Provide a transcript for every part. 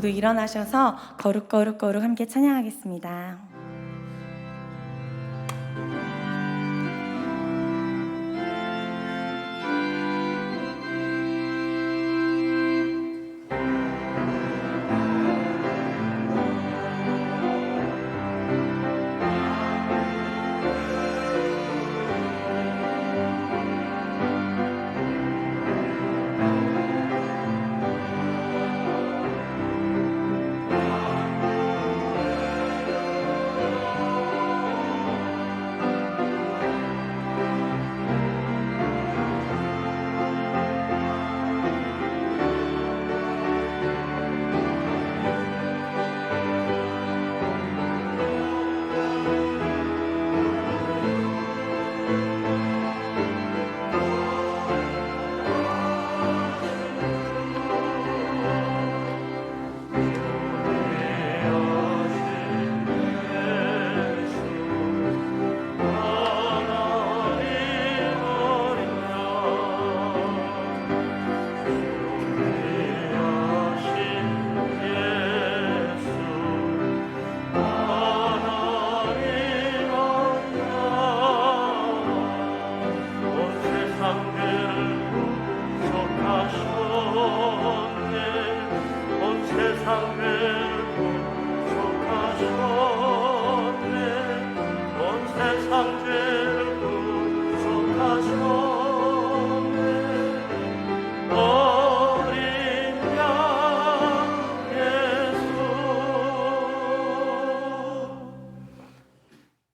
모두 일어나셔서 거룩 거룩 거룩 함께 찬양하겠습니다.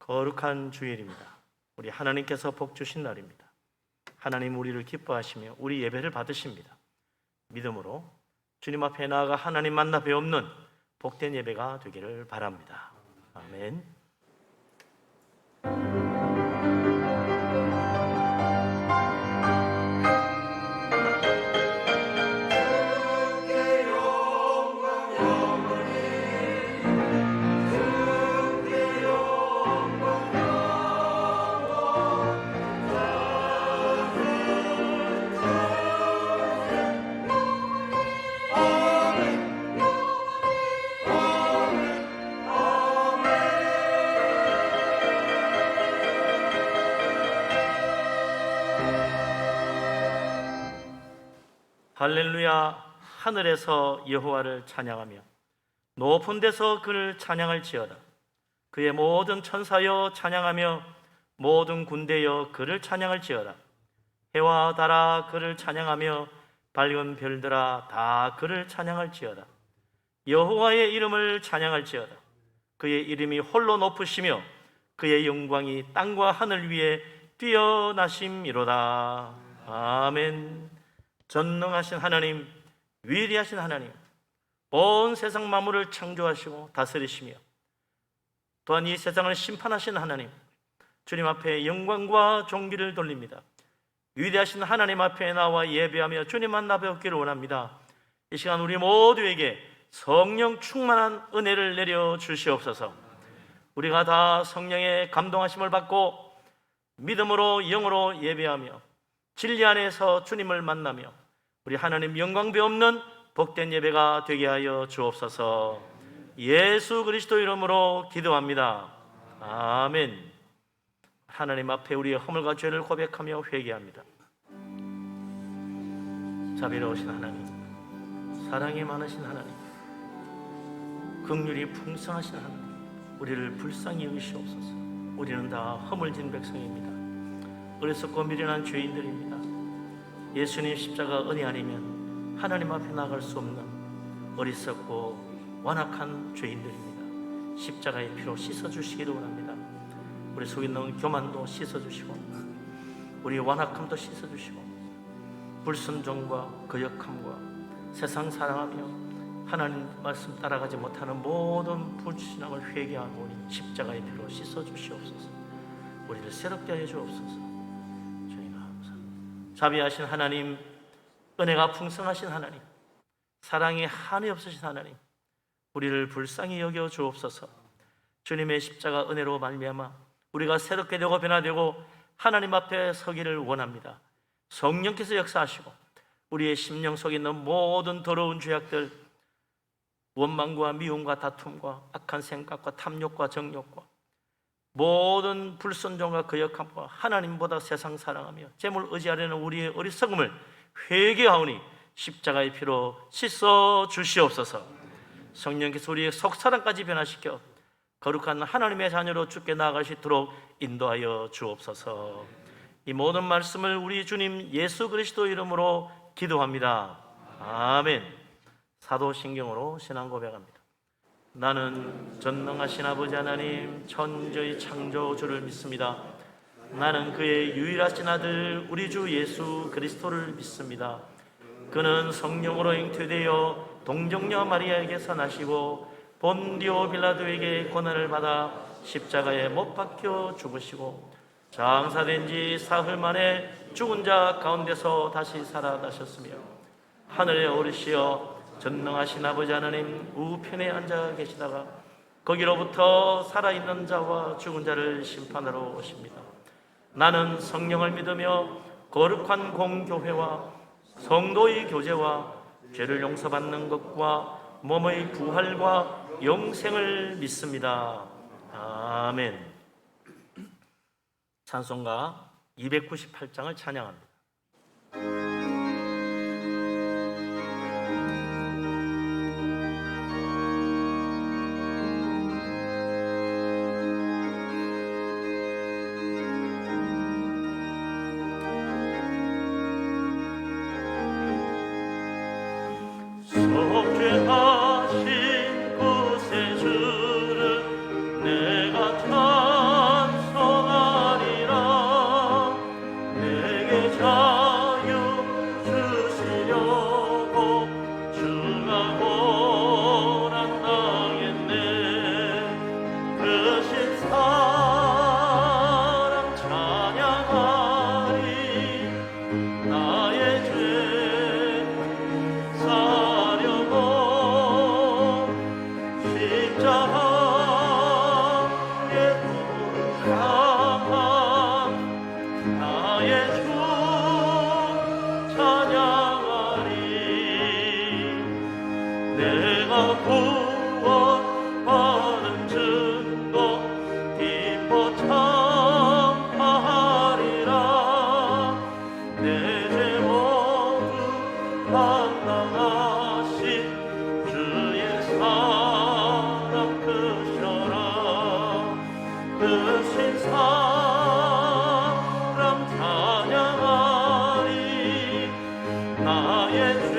거룩한 주일입니다. 우리 하나님께서 복 주신 날입니다. 하나님 우리를 기뻐하시며 우리 예배를 받으십니다. 믿음으로 주님 앞에 나아가 하나님 만나 배우는 복된 예배가 되기를 바랍니다. 아멘. 할렐루야. 하늘에서 여호와를 찬양하며 높은 데서 그를 찬양할지어다. 그의 모든 천사여 찬양하며 모든 군대여 그를 찬양할지어다. 해와 달아 그를 찬양하며 밝은 별들아 다 그를 찬양할지어다. 여호와의 이름을 찬양할지어다. 그의 이름이 홀로 높으시며 그의 영광이 땅과 하늘 위에 뛰어나심이로다. 아멘. 전능하신 하나님, 위대하신 하나님, 온 세상 만물을 창조하시고 다스리시며 또한 이 세상을 심판하신 하나님, 주님 앞에 영광과 존귀를 돌립니다. 위대하신 하나님 앞에 나와 예배하며 주님 만나 뵙기를 원합니다. 이 시간 우리 모두에게 성령 충만한 은혜를 내려 주시옵소서. 우리가 다 성령의 감동하심을 받고 믿음으로 영으로 예배하며 진리 안에서 주님을 만나며 우리 하나님 영광 배없는 복된 예배가 되게 하여 주옵소서. 예수 그리스도 이름으로 기도합니다. 아멘. 하나님 앞에 우리의 허물과 죄를 고백하며 회개합니다. 자비로우신 하나님, 사랑이 많으신 하나님, 긍휼이 풍성하신 하나님, 우리를 불쌍히 여기시옵소서. 우리는 다 허물진 백성입니다. 어리석고 미련한 죄인들입니다. 예수님 십자가 은혜 아니면 하나님 앞에 나갈 수 없는 어리석고 완악한 죄인들입니다. 십자가의 피로 씻어주시기를 원합니다. 우리 속에 넣은 교만도 씻어주시고 우리 완악함도 씻어주시고 불순종과 거역함과 세상 사랑하며 하나님 말씀 따라가지 못하는 모든 불신앙을 회개하고 십자가의 피로 씻어주시옵소서. 우리를 새롭게 하여 주옵소서. 자비하신 하나님, 은혜가 풍성하신 하나님, 사랑이 한이 없으신 하나님, 우리를 불쌍히 여겨 주옵소서. 주님의 십자가 은혜로 말미암아 우리가 새롭게 되고 변화되고 하나님 앞에 서기를 원합니다. 성령께서 역사하시고 우리의 심령 속에 있는 모든 더러운 죄악들 원망과 미움과 다툼과 악한 생각과 탐욕과 정욕과 모든 불순종과 거역함과 하나님보다 세상 사랑하며 재물 의지하려는 우리의 어리석음을 회개하오니 십자가의 피로 씻어 주시옵소서. 성령께서 우리의 속사람까지 변화시켜 거룩한 하나님의 자녀로 주께 나아갈 수 있도록 인도하여 주옵소서. 이 모든 말씀을 우리 주님 예수 그리스도 이름으로 기도합니다. 아멘. 사도신경으로 신앙 고백합니다. 나는 전능하신 아버지 하나님 천지의 창조주를 믿습니다. 나는 그의 유일하신 아들 우리 주 예수 그리스도를 믿습니다. 그는 성령으로 잉태되어 동정녀 마리아에게서 나시고 본디오 빌라도에게 고난을 받아 십자가에 못 박혀 죽으시고 장사된 지 사흘 만에 죽은 자 가운데서 다시 살아나셨으며 하늘에 오르시어 전능하신 아버지 하나님 우편에 앉아 계시다가 거기로부터 살아있는 자와 죽은 자를 심판하러 오십니다. 나는 성령을 믿으며 거룩한 공교회와 성도의 교제와 죄를 용서받는 것과 몸의 부활과 영생을 믿습니다. 아멘. 찬송가 298장을 찬양합니다. 속죄하신 구세주를 내가 찬송하리라. 내게 자유 주시려고 주가 고난 당했네. 그 신 사랑 찬양하리. 나의 죄 사려고 십자가에 못 나의 주 찬양하리. 내가 구원받은 증거 기뻐 찬송하리라. 내 죄 모두 감당하신 주의 사랑 크셔라. 크신 사랑 찬양하리. 나의 죄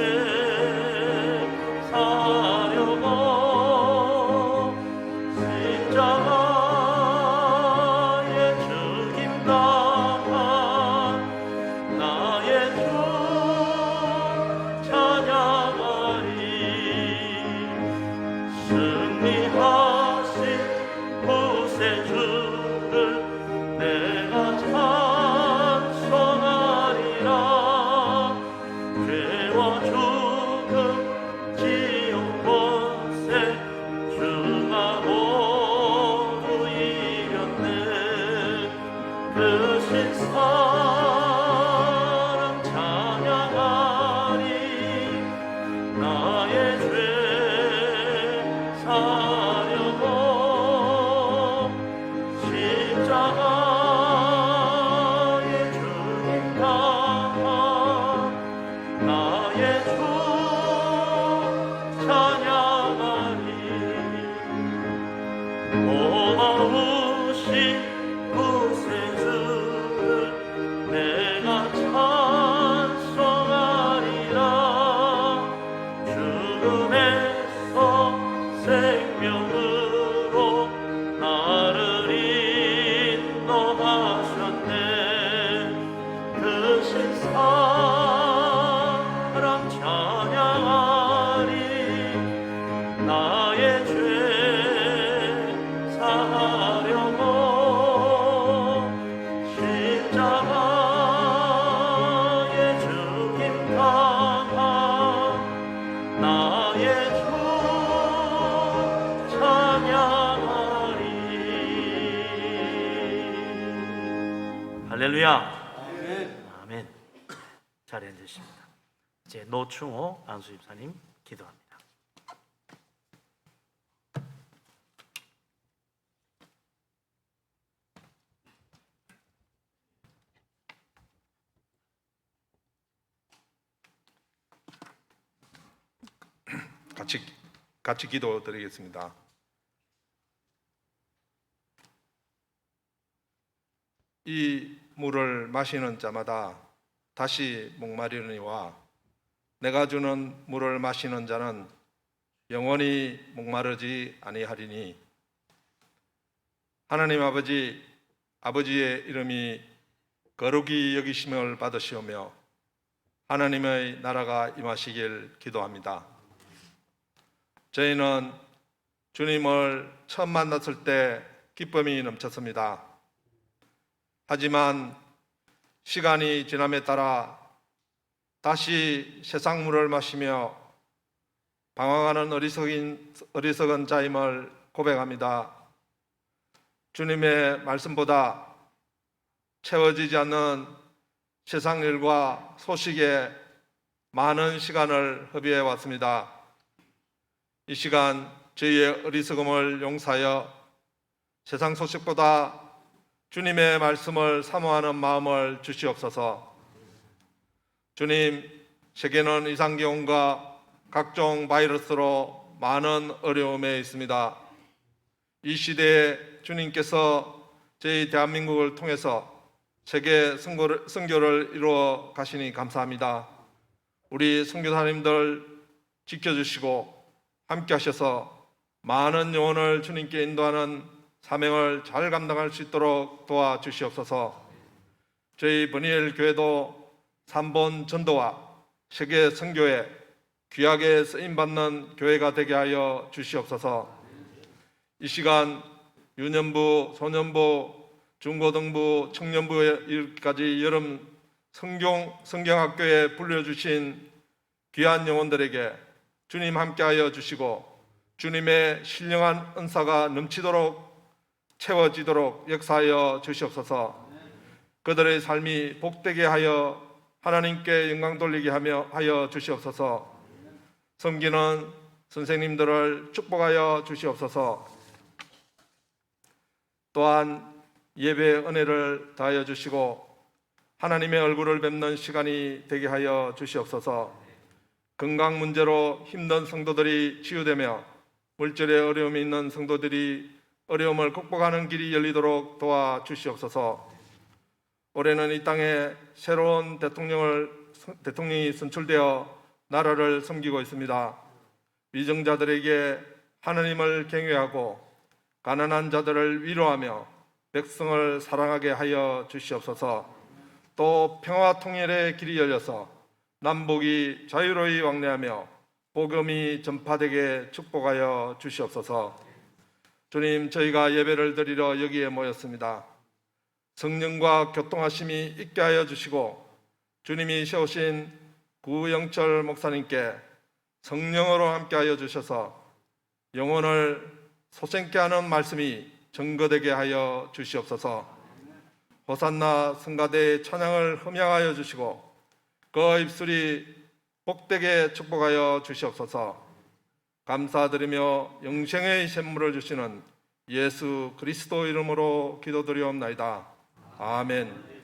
사려고 십자가에 죽임 당한 나의 주 찬양하리. 승리하신 구세주를 내가 찬송하리라. 죄와 죽음 지옥 권세 주가 모두 이겼네. 그 신 사랑 찬양하리. 나의 죄 사려고 십자가에 죽임 당한 나의 주 찬양하리. 고마우신 구세주를 내가 찬송하리라. 죽음에서 생명으로 나를 인도하셨네. 그 신 사랑 찬양하리. 나의 죄 사려고 십자가에 죽임 당한 나의 주 찬양하리. 할렐루야. 아멘. 자리에 앉으십니다. 이제 노충호 안수집사님 기도합니다. 같이 기도드리겠습니다. 이 물을 마시는 자마다 다시 목마르니와 내가 주는 물을 마시는 자는 영원히 목마르지 아니하리니 하나님 아버지의 이름이 거룩히 여기심을 받으시오며 하나님의 나라가 임하시길 기도합니다. 저희는 주님을 처음 만났을 때 기쁨이 넘쳤습니다. 하지만 시간이 지남에 따라 다시 세상 물을 마시며 방황하는 어리석은 자임을 고백합니다. 주님의 말씀보다 채워지지 않는 세상 일과 소식에 많은 시간을 허비해 왔습니다. 이 시간 저희의 어리석음을 용서하여 세상 소식보다 주님의 말씀을 사모하는 마음을 주시옵소서. 주님, 세계는 이상기온과 각종 바이러스로 많은 어려움에 있습니다. 이 시대에 주님께서 저희 대한민국을 통해서 세계 선교를 이루어 가시니 감사합니다. 우리 선교사님들 지켜주시고 함께 하셔서 많은 영혼을 주님께 인도하는 사명을 잘 감당할 수 있도록 도와주시옵소서. 저희 버니엘 교회도 3번 전도와 세계 선교에 귀하게 쓰임받는 교회가 되게 하여 주시옵소서. 이 시간 유년부, 소년부, 중고등부, 청년부까지 여름 성경학교에 불려주신 귀한 영혼들에게 주님 함께하여 주시고 주님의 신령한 은사가 넘치도록 채워지도록 역사하여 주시옵소서. 그들의 삶이 복되게 하여 하나님께 영광 돌리게 하여 주시옵소서. 섬기는 선생님들을 축복하여 주시옵소서. 또한 예배의 은혜를 다하여 주시고 하나님의 얼굴을 뵙는 시간이 되게 하여 주시옵소서. 건강 문제로 힘든 성도들이 치유되며 물질의 어려움이 있는 성도들이 어려움을 극복하는 길이 열리도록 도와주시옵소서. 올해는 이 땅에 새로운 대통령이 선출되어 나라를 섬기고 있습니다. 위정자들에게 하나님을 경외하고 가난한 자들을 위로하며 백성을 사랑하게 하여 주시옵소서. 또 평화 통일의 길이 열려서 남북이 자유로이 왕래하며 복음이 전파되게 축복하여 주시옵소서. 주님, 저희가 예배를 드리러 여기에 모였습니다. 성령과 교통하심이 있게 하여 주시고 주님이 세우신 구영철 목사님께 성령으로 함께 하여 주셔서 영혼을 소생케 하는 말씀이 증거되게 하여 주시옵소서. 호산나 성가대의 찬양을 흠양하여 주시고 그 입술이 복되게 축복하여 주시옵소서. 감사드리며 영생의 샘물을 주시는 예수 그리스도 이름으로 기도드리옵나이다. 아멘.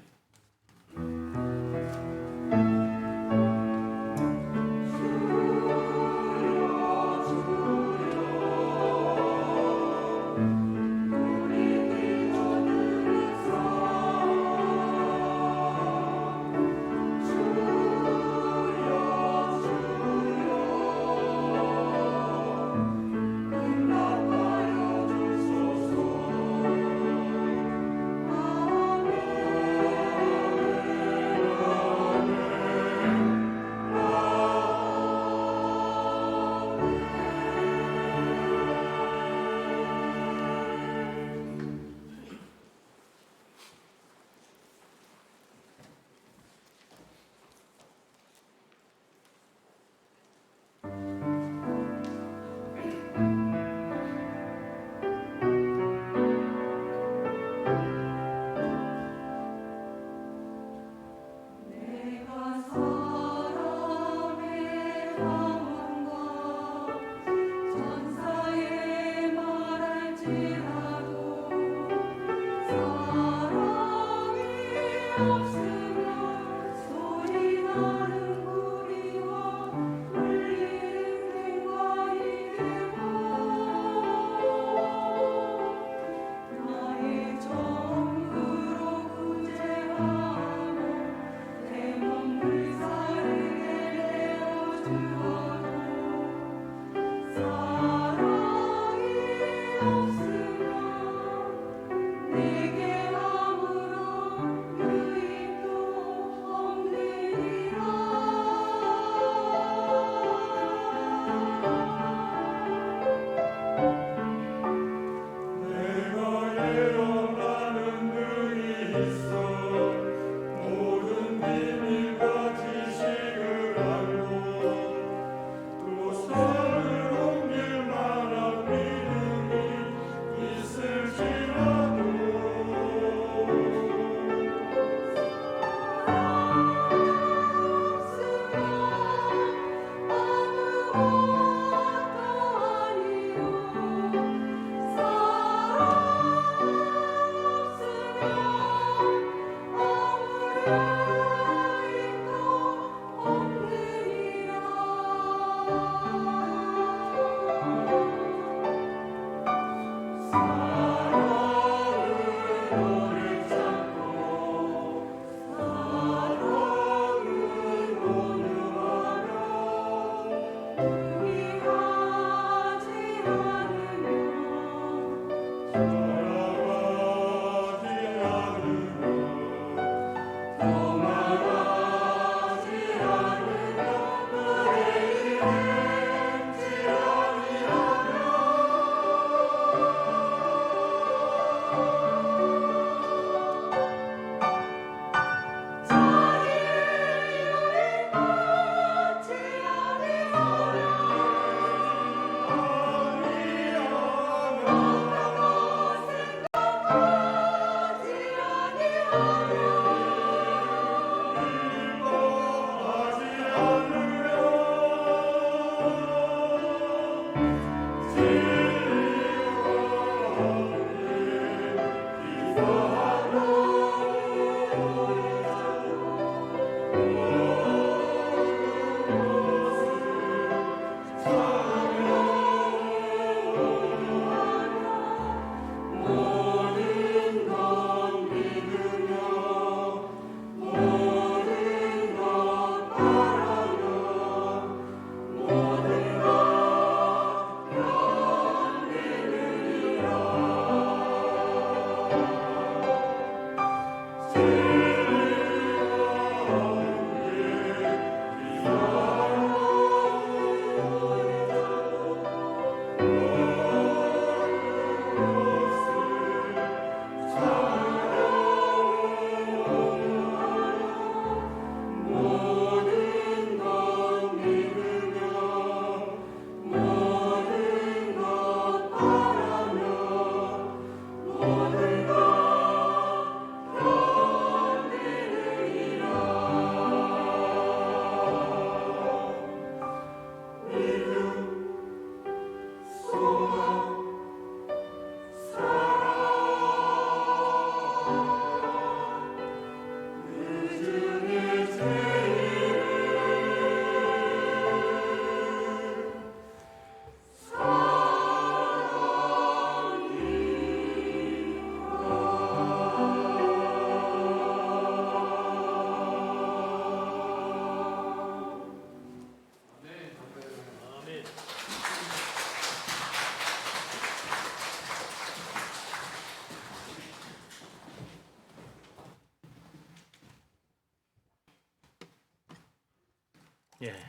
예,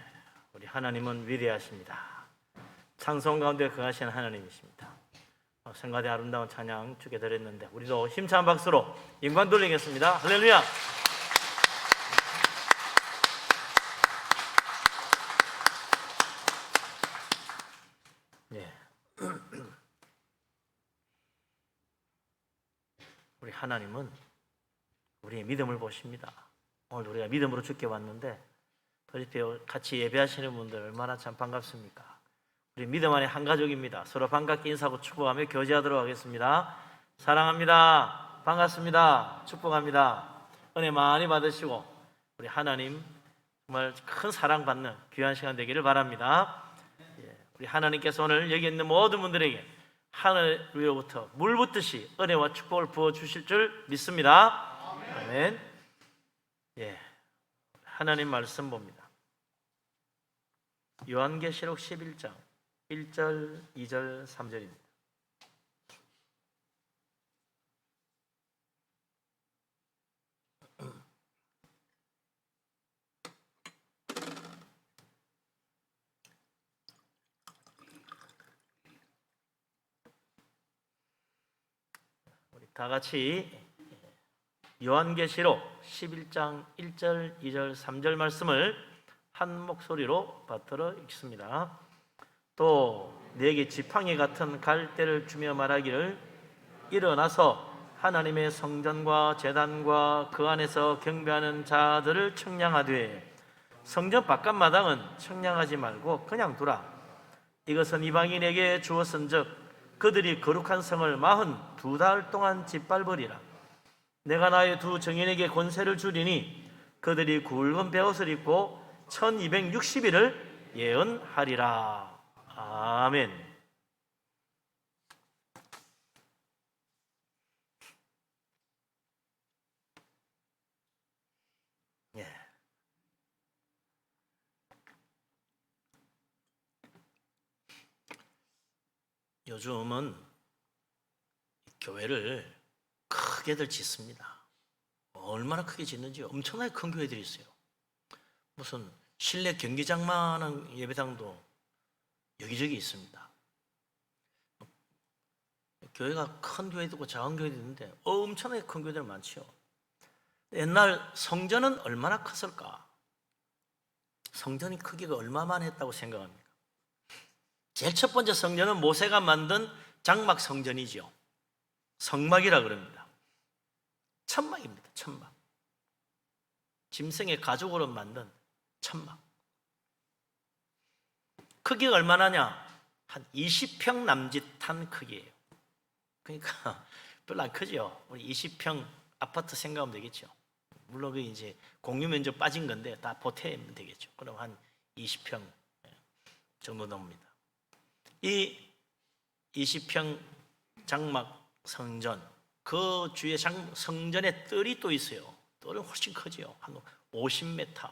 우리 하나님은 위대하십니다. 찬송 가운데 거하시는 하나님이십니다. 성가대 아름다운 찬양 주게 드렸는데 우리도 힘찬 박수로 영광 돌리겠습니다. 할렐루야. 예. 우리 하나님은 우리의 믿음을 보십니다. 오늘 우리가 믿음으로 주께 왔는데 같이 예배하시는 분들 얼마나 참 반갑습니까? 우리 믿음 안에 한 가족입니다. 서로 반갑게 인사하고 축복하며 교제하도록 하겠습니다. 사랑합니다. 반갑습니다. 축복합니다. 은혜 많이 받으시고 우리 하나님 정말 큰 사랑받는 귀한 시간 되기를 바랍니다. 우리 하나님께서 오늘 여기 있는 모든 분들에게 하늘 위로부터 물 붓듯이 은혜와 축복을 부어주실 줄 믿습니다. 아멘. 예, 하나님 말씀 봅니다. 요한계시록 11장 1절, 2절, 3절입니다. 우리 다 같이 요한계시록 11장 1절, 2절, 3절 말씀을 한 목소리로 받들어 읽습니다. 또 내게 지팡이 같은 갈대를 주며 말하기를 일어나서 하나님의 성전과 제단과 그 안에서 경배하는 자들을 청량하되 성전 바깥마당은 청량하지 말고 그냥 두라. 이것은 이방인에게 주었은즉 그들이 거룩한 성을 42달 동안 짓밟으리라. 내가 나의 두 정인에게 권세를 주리니 그들이 굵은 베옷을 입고 1260일을 예언하리라. 아멘. 예. 요즘은 교회를 크게들 짓습니다. 얼마나 크게 짓는지 엄청나게 큰 교회들이 있어요. 무슨 실내 경기장만한 예배당도 여기저기 있습니다. 교회가 큰 교회도 있고 작은 교회도 있는데 엄청나게 큰 교회들 많죠. 옛날 성전은 얼마나 컸을까? 성전이 크기가 얼마만 했다고 생각합니까? 제일 첫 번째 성전은 모세가 만든 장막 성전이죠. 성막이라 그럽니다. 천막입니다. 천막. 짐승의 가죽으로 만든 천막. 크기가 얼마나냐? 한 20평 남짓한 크기예요. 그러니까 별로 안 크죠. 우리 20평 아파트 생각하면 되겠죠. 물론 그 이제 공유 면적 빠진 건데 다 보태면 되겠죠. 그럼 한 20평 정도 나옵니다. 이 20평 장막 성전, 그 주위에 성전에 뜰이 또 있어요. 뜰은 훨씬 크지요. 한 50m,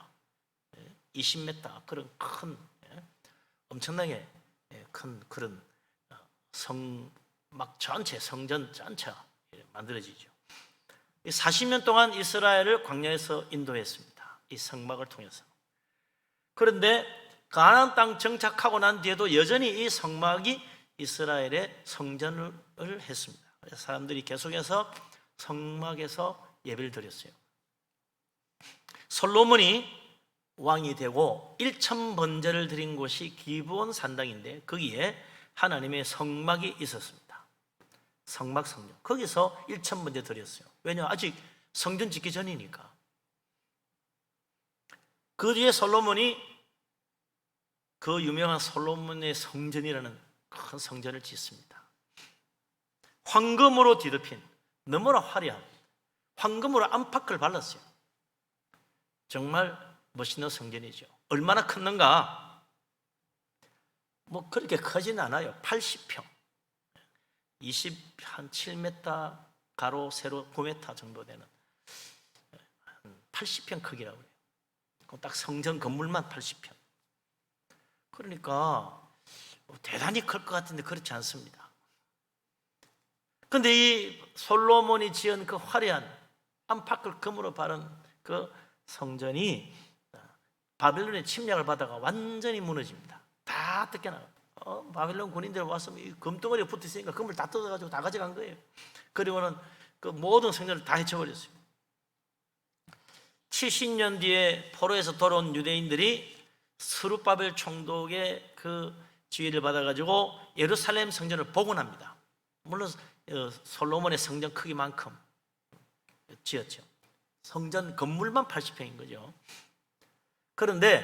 20m 그런 큰 엄청나게 큰 그런 성막 전체, 성전 전체가 만들어지죠. 40년 동안 이스라엘을 광야에서 인도했습니다. 이 성막을 통해서. 그런데 가나안 땅 정착하고 난 뒤에도 여전히 이 성막이 이스라엘의 성전을 했습니다. 그래서 사람들이 계속해서 성막에서 예배를 드렸어요. 솔로몬이 왕이 되고 1000번제를 드린 곳이 기브온 산당인데 거기에 하나님의 성막이 있었습니다. 성막 성전. 거기서 1000번제 드렸어요. 왜냐? 아직 성전 짓기 전이니까. 그 뒤에 솔로몬이 그 유명한 솔로몬의 성전이라는 큰 성전을 짓습니다. 황금으로 뒤덮인 너무나 화려한 황금으로 안팎을 발랐어요. 정말 멋있는 성전이죠. 얼마나 컸는가? 뭐 그렇게 크진 않아요. 80평, 7m 가로 세로 9m 정도 되는 80평 크기라고 해요. 딱 성전 건물만 80평. 그러니까 대단히 클 것 같은데 그렇지 않습니다. 그런데 이 솔로몬이 지은 그 화려한 안팎을 금으로 바른 그 성전이 바벨론의 침략을 받다가 완전히 무너집니다. 다 뜯겨나가. 바벨론 군인들 와서 이 금덩어리에 붙어 있으니까 금을 다 뜯어가지고 다 가져간 거예요. 그리고는 그 모든 성전을 다 해쳐버렸어요. 70년 뒤에 포로에서 돌아온 유대인들이 스룹바벨 총독의 그 지휘를 받아가지고 예루살렘 성전을 복원합니다. 물론 솔로몬의 성전 크기만큼 지었죠. 성전 건물만 80평인 거죠. 그런데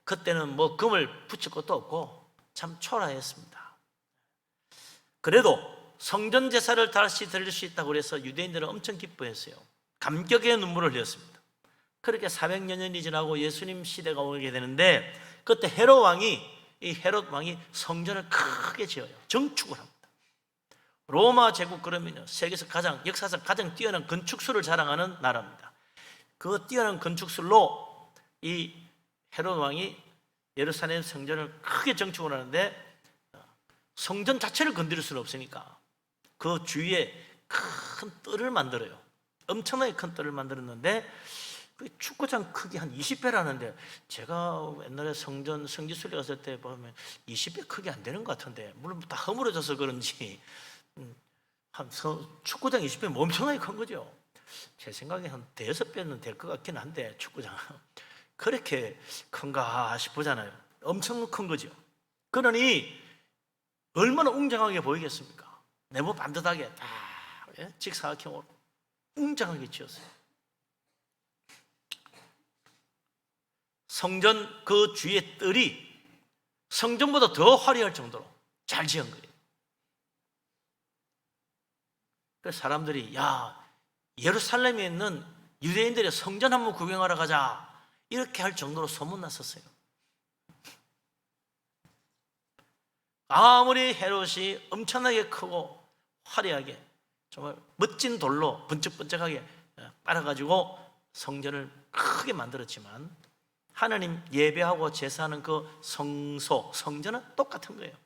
그때는 뭐 금을 붙일 것도 없고 참 초라했습니다. 그래도 성전 제사를 다시 드릴 수 있다고 그래서 유대인들은 엄청 기뻐했어요. 감격의 눈물을 흘렸습니다. 그렇게 400여 년이 지나고 예수님 시대가 오게 되는데 그때 이 헤롯 왕이 성전을 크게 지어요. 정축을 합니다. 로마 제국 그러면 세계에서 역사상 가장 뛰어난 건축술을 자랑하는 나라입니다. 그 뛰어난 건축술로 이 헤롯 왕이 예루살렘 성전을 크게 정축을 하는데 성전 자체를 건드릴 수는 없으니까 그 주위에 큰 뜰을 만들어요. 엄청나게 큰 뜰을 만들었는데 그 축구장 크기 한 20배라는데 제가 옛날에 성지순례 갔을 때 보면 20배 크게 안 되는 것 같은데 물론 다 허물어져서 그런지 축구장 20배면 엄청나게 큰 거죠. 제 생각에 한 대여섯 배는 될 것 같긴 한데 축구장 그렇게 큰가 싶으잖아요. 엄청 큰 거죠. 그러니 얼마나 웅장하게 보이겠습니까? 네모 반듯하게 딱 직사각형으로 웅장하게 지었어요. 성전 그 주위의 뜰이 성전보다 더 화려할 정도로 잘 지은 거예요. 그래서 사람들이 예루살렘에 있는 유대인들의 성전 한번 구경하러 가자 이렇게 할 정도로 소문났었어요. 아무리 헤롯이 엄청나게 크고 화려하게 정말 멋진 돌로 번쩍번쩍하게 빨아가지고 성전을 크게 만들었지만 하나님 예배하고 제사하는 그 성전은 똑같은 거예요.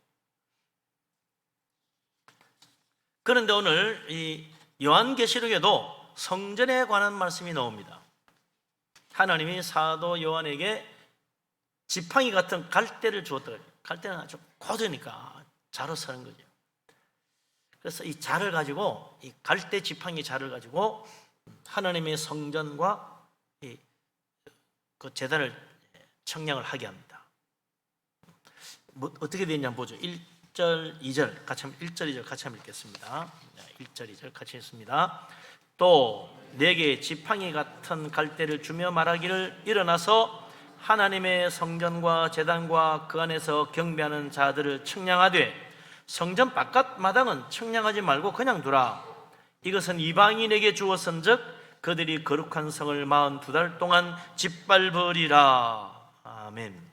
그런데 오늘 이 요한계시록에도 성전에 관한 말씀이 나옵니다. 하나님이 사도 요한에게 지팡이 같은 갈대를 주었다. 갈대는 아주 고되니까 자로 서는 거죠. 그래서 이 자를 가지고 이 갈대 지팡이 자를 가지고 하나님의 성전과 그 제단을 청량을 하게 합니다. 어떻게 되냐 보죠. 1절, 2절 같이 한번 1절, 2절 같이 한번 읽겠습니다. 1절, 2절 같이 읽습니다. 또 내게 지팡이 같은 갈대를 주며 말하기를 일어나서 하나님의 성전과 제단과 그 안에서 경배하는 자들을 청량하되 성전 바깥 마당은 청량하지 말고 그냥 두라. 이것은 이방인에게 주었은즉 그들이 거룩한 성을 42달 동안 짓밟으리라. 아멘.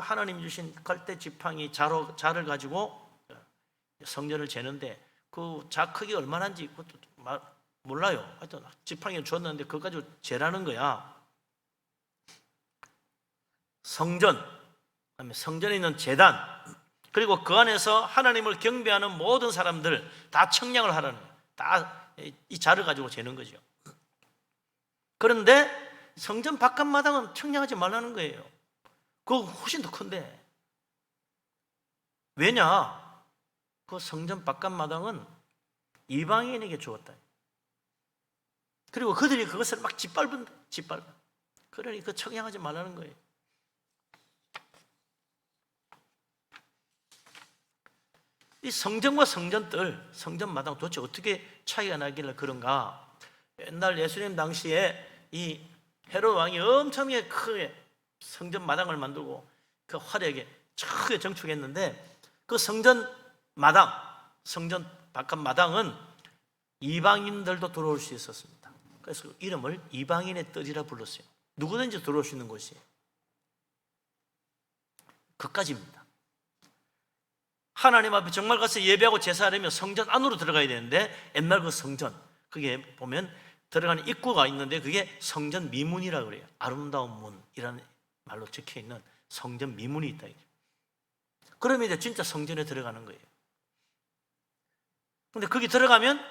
하나님 주신 갈대 지팡이 자를 가지고 성전을 재는데 그 자 크기 얼마나인지 그것도 몰라요. 하여튼 지팡이를 줬는데 그거 가지고 재라는 거야. 성전에 있는 제단 그리고 그 안에서 하나님을 경배하는 모든 사람들 다 청량을 하라는 거예요. 다 이 자를 가지고 재는 거죠. 그런데 성전 바깥 마당은 청량하지 말라는 거예요. 그거 훨씬 더 큰데 왜냐? 그 성전 바깥 마당은 이방인에게 주었다. 그리고 그들이 그것을 막 짓밟아. 그러니 그 청량하지 말라는 거예요. 이 성전과 성전뜰, 성전 마당 도대체 어떻게 차이가 나길래 그런가? 옛날 예수님 당시에 이 헤롯 왕이 엄청나게 크게 성전 마당을 만들고 그 화려하게 크게 정축했는데 그 성전 바깥 마당은 이방인들도 들어올 수 있었습니다. 그래서 이름을 이방인의 뜰이라 불렀어요. 누구든지 들어올 수 있는 곳이에요. 그까지입니다. 하나님 앞에 정말 가서 예배하고 제사하려면 성전 안으로 들어가야 되는데 옛날 그 성전 그게 보면 들어가는 입구가 있는데 그게 성전 미문이라고 그래요. 아름다운 문이라는 말로 적혀있는 성전 미문이 있다. 그러면 이제 진짜 성전에 들어가는 거예요. 근데 거기 들어가면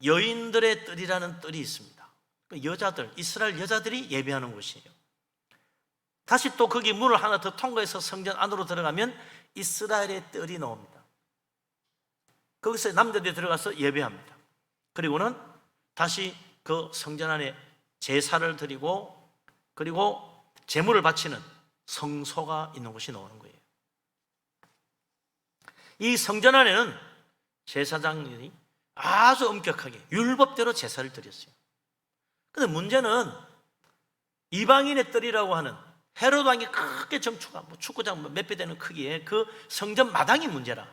여인들의 뜰이라는 뜰이 있습니다. 여자들, 이스라엘 여자들이 예배하는 곳이에요. 다시 또 거기 문을 하나 더 통과해서 성전 안으로 들어가면 이스라엘의 뜰이 나옵니다. 거기서 남자들이 들어가서 예배합니다. 그리고는 다시 그 성전 안에 제사를 드리고 그리고 제물을 바치는 성소가 있는 곳이 나오는 거예요. 이 성전 안에는 제사장들이 아주 엄격하게 율법대로 제사를 드렸어요. 그런데 문제는 이방인의 뜰이라고 하는 헤롯 왕이 크게 점축한 축구장 몇 배 되는 크기의 그 성전 마당이 문제라.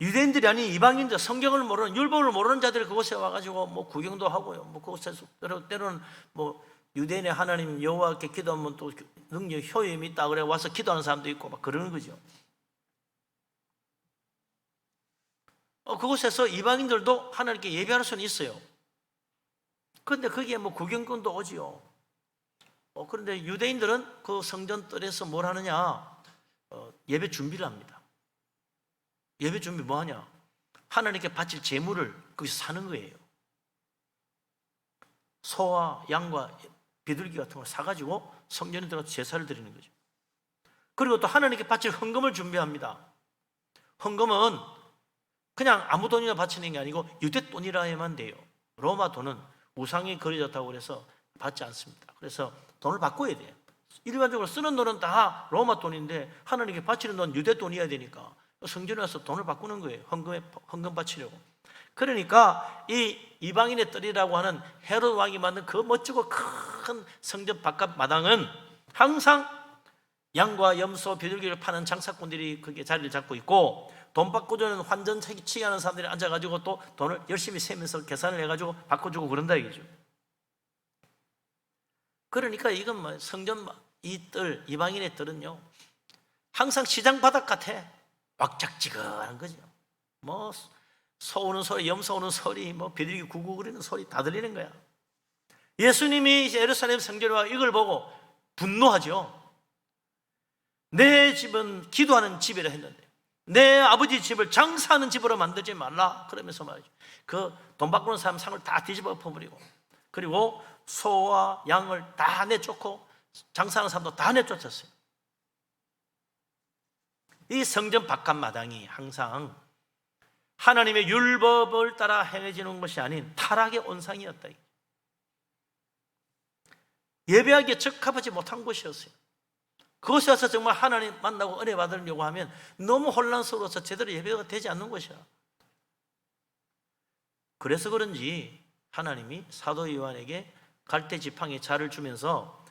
유대인들이 아닌 이방인들, 성경을 모르는, 율법을 모르는 자들이 그곳에 와가지고 뭐 구경도 하고요. 뭐 그곳에서 때로는 뭐 유대인의 하나님 여호와께 기도하면 또 능력 효임이 있다 그래 와서 기도하는 사람도 있고 막 그러는 거죠. 그곳에서 이방인들도 하나님께 예배할 수는 있어요. 그런데 거기에 뭐 구경꾼도 오지요. 그런데 유대인들은 그 성전 뜰에서 뭘 하느냐? 예배 준비를 합니다. 예배 준비 뭐 하냐? 하나님께 바칠 제물을 거기서 사는 거예요. 소와 양과 비둘기 같은 걸 사가지고 성전에 들어가서 제사를 드리는 거죠. 그리고 또 하나님께 바칠 헌금을 준비합니다. 헌금은 그냥 아무 돈이나 바치는 게 아니고 유대 돈이라야만 돼요. 로마 돈은 우상이 그려졌다고 그래서 받지 않습니다. 그래서 돈을 바꿔야 돼요. 일반적으로 쓰는 돈은 다 로마 돈인데 하나님께 바치는 돈 유대 돈이어야 되니까 성전에 와서 돈을 바꾸는 거예요. 헌금 바치려고. 그러니까 이 이방인의 뜰이라고 하는 헤롯 왕이 만든 그 멋지고 큰 성전 바깥 마당은 항상 양과 염소, 비둘기를 파는 장사꾼들이 거기에 자리를 잡고 있고 돈 바꿔주는 환전치기 하는 사람들이 앉아가지고 또 돈을 열심히 세면서 계산을 해가지고 바꿔주고 그런다 이거죠. 그러니까 이건 뭐 성전 이 뜰, 이방인의 뜰은요 항상 시장 바닥 같아. 왁작지근한 거죠. 뭐 소 우는 소리, 염소 우는 소리, 뭐 비둘기 구구거리는 소리 다 들리는 거야. 예수님이 예루살렘 성전에 와 이걸 보고 분노하죠. 내 집은 기도하는 집이라 했는데 내 아버지 집을 장사하는 집으로 만들지 말라 그러면서 말이죠. 그 돈 바꾸는 사람 상을 다 뒤집어 엎어버리고 그리고 소와 양을 다 내쫓고 장사하는 사람도 다 내쫓았어요. 이 성전 바깥 마당이 항상 하나님의 율법을 따라 행해지는 것이 아닌 타락의 온상이었다. 예배하기에 적합하지 못한 곳이었어요. 그곳에 와서 정말 하나님 만나고 은혜 받으려고 하면 너무 혼란스러워서 제대로 예배가 되지 않는 것이야. 그래서 그런지 하나님이 사도 요한에게 갈대 지팡이 자를 주면서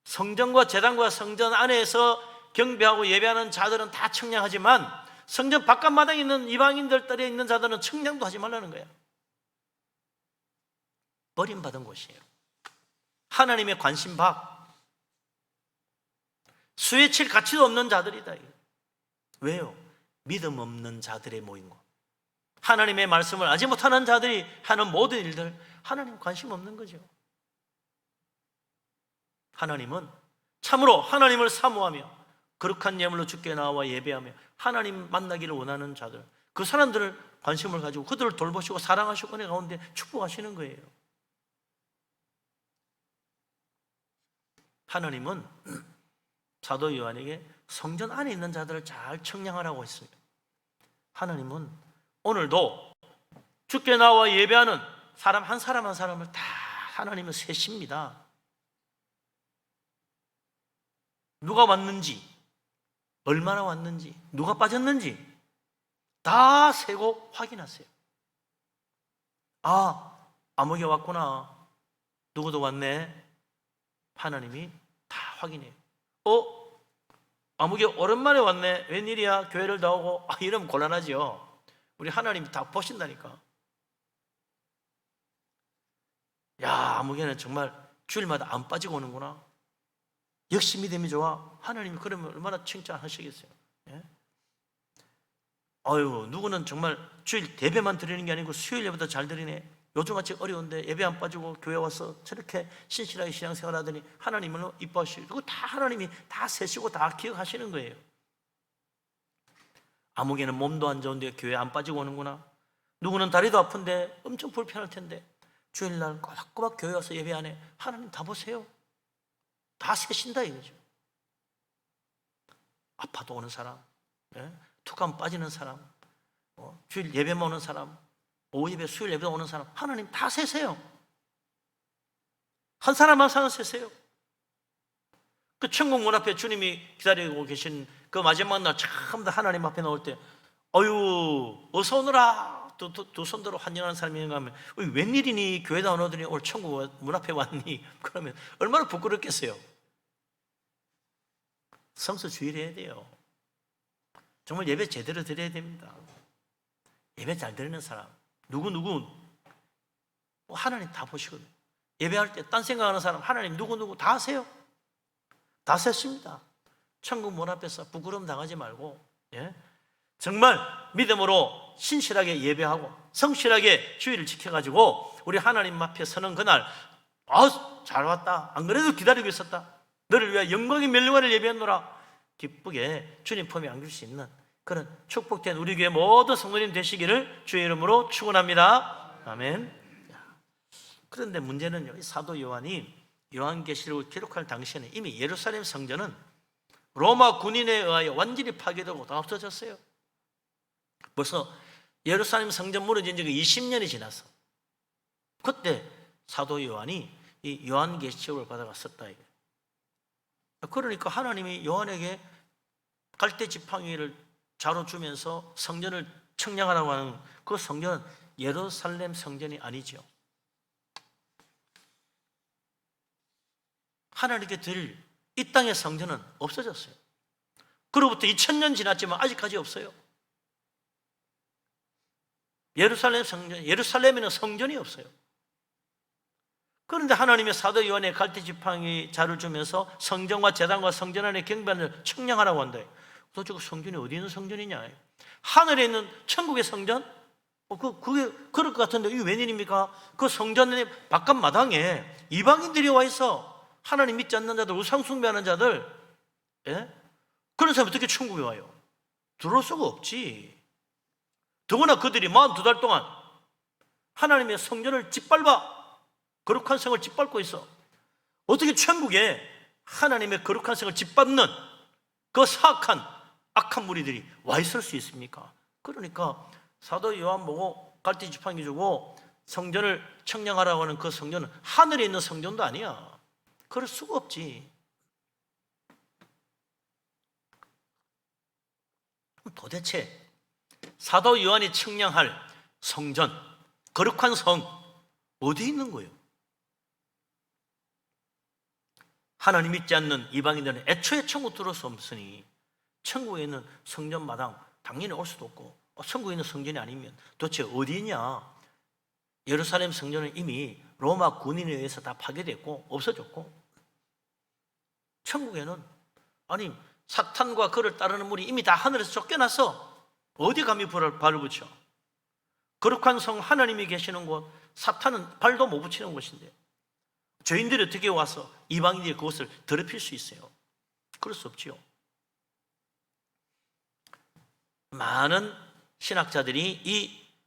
성전과 제단과 성전 안에서 경배하고 예배하는 자들은 다 청량하지만 성전 바깥마당에 있는 이방인들 뜰에 있는 자들은 청량도 하지 말라는 거야. 버림받은 곳이에요. 하나님의 관심 밖, 수에 칠 가치도 없는 자들이다. 왜요? 믿음 없는 자들의 모인 곳. 하나님의 말씀을 알지 못하는 자들이 하는 모든 일들 하나님 관심 없는 거죠. 하나님은 참으로 하나님을 사모하며 거룩한 예물로 주께 나와 예배하며 하나님 만나기를 원하는 자들, 그 사람들을 관심을 가지고 그들을 돌보시고 사랑하시고 은혜 가운데 축복하시는 거예요. 하나님은 사도 요한에게 성전 안에 있는 자들을 잘 청량하라고 했습니다. 하나님은 오늘도 주께 나와 예배하는 사람 한 사람 한 사람을 다 하나님은 세십니다. 누가 왔는지, 얼마나 왔는지, 누가 빠졌는지 다 세고 확인하세요. 아무개 왔구나. 누구도 왔네. 하나님이 다 확인해요. 아무개 오랜만에 왔네. 웬일이야? 교회를 나오고. 이러면 곤란하죠. 우리 하나님이 다 보신다니까. 야, 아무개는 정말 주일마다 안 빠지고 오는구나. 역시 믿음이 좋아. 하나님이 그러면 얼마나 칭찬하시겠어요. 예? 누구는 정말 주일 예배만 드리는 게 아니고 수요일 예배도 잘 드리네. 요즘같이 어려운데 예배 안 빠지고 교회 와서 저렇게 신실하게 신앙생활 하더니 하나님을 이뻐하시고 그거 다 하나님이 다 세시고 다 기억하시는 거예요. 아무개는 몸도 안 좋은데 교회 안 빠지고 오는구나. 누구는 다리도 아픈데 엄청 불편할 텐데 주일날 꼬박꼬박 교회 와서 예배 안 해. 하나님 다 보세요. 다 세신다 이거죠. 아파도 오는 사람, 툭 하면 빠지는 사람, 주일 예배만 오는 사람, 오후 예배, 수요일 예배 오는 사람, 하나님 다 세세요. 한 사람 한 사람 세세요. 그 천국 문 앞에 주님이 기다리고 계신 그 마지막 날 처음 하나님 앞에 나올 때, 어유 어서 오너라 두 손들어 환영하는 사람이 있는가 하면, 웬일이니 교회 나오더니 오늘 천국 문 앞에 왔니? 그러면 얼마나 부끄럽겠어요. 성수 주일 해야 돼요. 정말 예배 제대로 드려야 됩니다. 예배 잘 드리는 사람, 누구 하나님 다 보시거든요. 예배할 때 딴 생각하는 사람, 하나님 누구 다 하세요. 다 셌습니다. 천국 문 앞에서 부끄러움 당하지 말고, 정말 믿음으로 신실하게 예배하고 성실하게 주의를 지켜가지고 우리 하나님 앞에 서는 그날, 잘 왔다, 안 그래도 기다리고 있었다, 너를 위하여 영광의 멸류관을 예배했노라, 기쁘게 주님 품에 안길 수 있는 그런 축복된 우리 교회 모든 성도님 되시기를 주의 이름으로 축원합니다. 아멘. 그런데 문제는요, 이 사도 요한이 요한계시록을 기록할 당시에는 이미 예루살렘 성전은 로마 군인에 의하여 완전히 파괴되고 다 없어졌어요. 벌써 예루살렘 성전 무너진 지가 20년이 지났어. 그때 사도 요한이 이 요한계시록을 받아갔었다. 그러니까 하나님이 요한에게 갈대 지팡이를 자로 주면서 성전을 청량하라고 하는 그 성전은 예루살렘 성전이 아니죠. 하나님께 드릴 이 땅의 성전은 없어졌어요. 그로부터 2000년 지났지만 아직까지 없어요. 예루살렘 성전, 예루살렘에는 성전이 없어요. 그런데 하나님의 사도 요한의 갈대 지팡이 자를 주면서 성전과 제단과 성전 안의 경배를 청량하라고 한다. 도대체 그 성전이 어디 있는 성전이냐? 하늘에 있는 천국의 성전? 그게 그럴 것 같은데 이게 웬일입니까? 그 성전의 바깥 마당에 이방인들이 와 있어. 하나님 믿지 않는 자들, 우상 숭배하는 자들, 그런 사람이 어떻게 천국에 와요? 들어올 수가 없지. 더구나 그들이 42달 동안 하나님의 성전을 짓밟아 거룩한 성을 짓밟고 있어. 어떻게 천국에 하나님의 거룩한 성을 짓밟는 그 사악한 악한 무리들이 와 있을 수 있습니까? 그러니까 사도 요한 보고 갈대 지팡이 주고 성전을 청량하라고 하는 그 성전은 하늘에 있는 성전도 아니야. 그럴 수가 없지. 도대체 사도 요한이 청량할 성전, 거룩한 성 어디 있는 거예요? 하나님 믿지 않는 이방인들은 애초에 천국 들어올 수 없으니 천국에 있는 성전 마당 당연히 올 수도 없고, 천국에 있는 성전이 아니면 도대체 어디 있냐? 예루살렘 성전은 이미 로마 군인에 의해서 다 파괴됐고 없어졌고, 천국에는 아니 사탄과 그를 따르는 무리 이미 다 하늘에서 쫓겨났어. 어디 감히 발을 붙여? 거룩한 성 하나님이 계시는 곳, 사탄은 발도 못 붙이는 곳인데 죄인들이 어떻게 와서 이방인들이 그것을 더럽힐 수 있어요? 그럴 수 없지요. 많은 신학자들이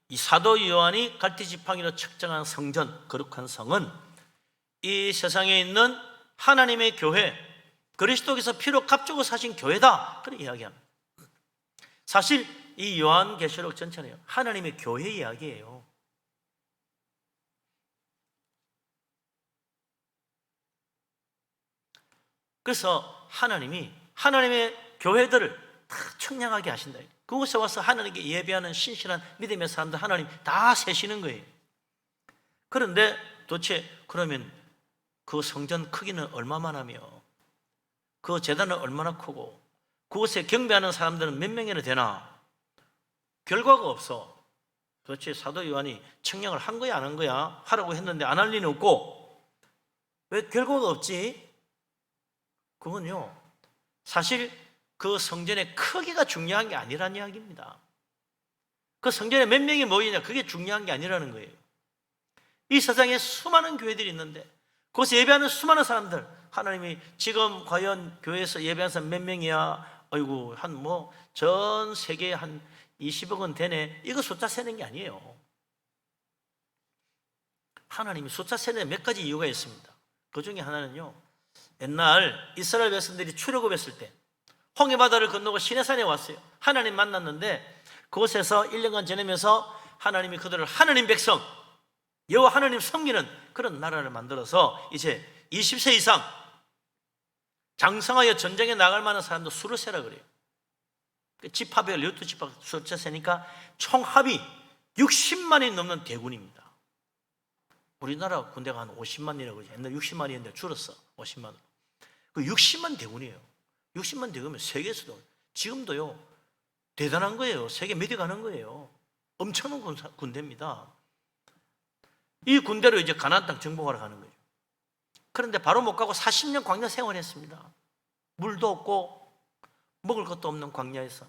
이 사도 요한이 갈대 지팡이로 측정한 성전, 거룩한 성은 이 세상에 있는 하나님의 교회, 그리스도께서 피로 값주고 사신 교회다, 그렇게 이야기합니다. 사실 이 요한계시록 전체는 하나님의 교회 이야기예요. 그래서 하나님이 하나님의 교회들을 다 청량하게 하신다. 그곳에 와서 하나님께 예배하는 신실한 믿음의 사람들 하나님 다 세시는 거예요. 그런데 도대체 그러면 그 성전 크기는 얼마만 하며 그 제단은 얼마나 크고 그곳에 경배하는 사람들은 몇 명이나 되나? 결과가 없어. 도대체 사도 요한이 청량을 한 거야 안 한 거야? 하라고 했는데 안 할 리는 없고, 왜 결과가 없지? 그건요, 사실 그 성전의 크기가 중요한 게 아니라는 이야기입니다. 그 성전에 몇 명이 모이냐, 그게 중요한 게 아니라는 거예요. 이 세상에 수많은 교회들이 있는데 그곳에 예배하는 수많은 사람들, 하나님이 지금 과연 교회에서 예배하는 사람 몇 명이야? 아이고, 전 세계에 한 20억은 되네. 이거 숫자 세는 게 아니에요. 하나님이 숫자 세는 몇 가지 이유가 있습니다. 그 중에 하나는요, 옛날 이스라엘 백성들이 출애굽했을 때 홍해바다를 건너고 시내산에 왔어요. 하나님 만났는데 그곳에서 1년간 지내면서 하나님이 그들을 하나님 백성, 여호와 하나님 섬기는 그런 나라를 만들어서 이제 20세 이상 장성하여 전쟁에 나갈 만한 사람도 수를 세라 그래요. 지파별 12지파 숫자 세니까 총 합이 60만이 넘는 대군입니다. 우리나라 군대가 한 50만이라고 그러죠. 옛날 60만이었는데 줄었어. 50만으로. 그 60만 대군이에요. 60만 대군이면 세계에서도 지금도요 대단한 거예요. 세계 몇 위 가는 거예요. 엄청난 군대입니다. 이 군대로 이제 가나안 땅 정복하러 가는 거죠. 그런데 바로 못 가고 40년 광야 생활했습니다. 물도 없고 먹을 것도 없는 광야에서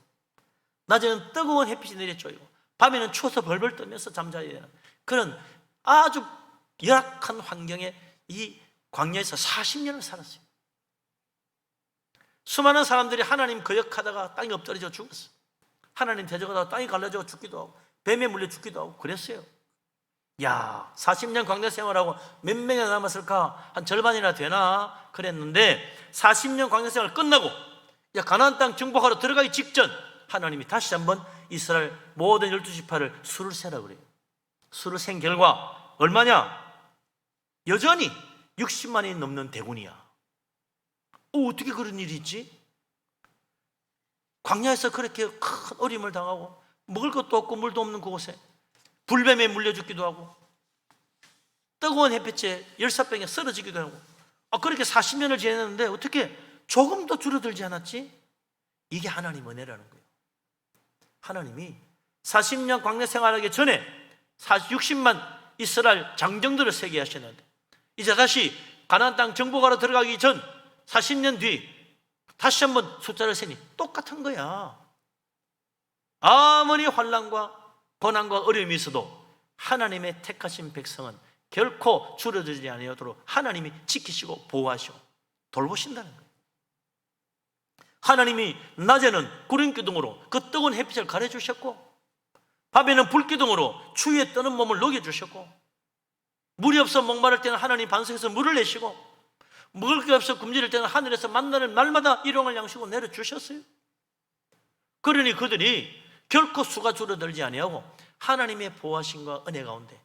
낮에는 뜨거운 햇빛이 내려쬐고 밤에는 추워서 벌벌 떨면서 잠자야 되는 그런 아주 열악한 환경에 이 광야에서 40년을 살았어요. 수많은 사람들이 하나님 거역하다가 땅이 엎드려져 죽었어요. 하나님 대적하다가 땅이 갈라져 죽기도 하고 뱀에 물려 죽기도 하고 그랬어요. 야, 40년 광야 생활하고 몇 명이나 남았을까? 한 절반이나 되나? 그랬는데 40년 광야 생활 끝나고 가나안 땅 정복하러 들어가기 직전 하나님이 다시 한번 이스라엘 모든 12지파를 수를 세라 그래요. 수를 센 결과 얼마냐? 여전히 60만이 넘는 대군이야. 어떻게 그런 일이 있지? 광야에서 그렇게 큰 어림을 당하고 먹을 것도 없고 물도 없는 그곳에 불뱀에 물려 죽기도 하고 뜨거운 햇빛에 열사병에 쓰러지기도 하고 그렇게 40년을 지냈는데 어떻게 조금도 줄어들지 않았지? 이게 하나님 은혜라는 거예요. 하나님이 40년 광야 생활하기 전에 60만 이스라엘 장정들을 세게 하시는데 이제 다시 가나안 땅 정복하러 들어가기 전 40년 뒤 다시 한번 숫자를 세니 똑같은 거야. 아무리 환난과 고난과 어려움이 있어도 하나님의 택하신 백성은 결코 줄어들지 아니하도록 하나님이 지키시고 보호하시고 돌보신다는 거예요. 하나님이 낮에는 구름 기둥으로 그 뜨거운 햇빛을 가려주셨고 밤에는 불 기둥으로 추위에 떠는 몸을 녹여주셨고 물이 없어 목마를 때는 하나님 반석에서 물을 내시고 먹을 게 없어 굶주릴 때는 하늘에서 만나는 날마다 일용할 양식을 내려주셨어요. 그러니 그들이 결코 수가 줄어들지 아니하고 하나님의 보호하심과 은혜 가운데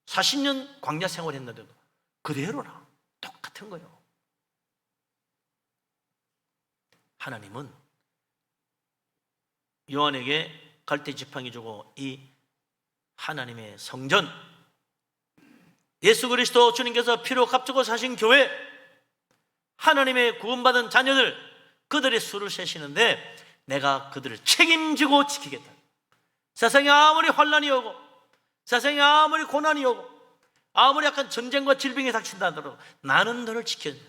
40년 광야 생활했는데도 그대로라 똑같은 거예요. 하나님은 요한에게 갈대 지팡이 주고 이 하나님의 성전 예수 그리스도 주님께서 피로 값주고 사신 교회 하나님의 구원받은 자녀들 그들의 수를 세시는데 내가 그들을 책임지고 지키겠다. 세상에 아무리 환난이 오고 세상에 아무리 고난이 오고 아무리 약간 전쟁과 질병이 닥친다 하더라도 나는 너를 지켜준다.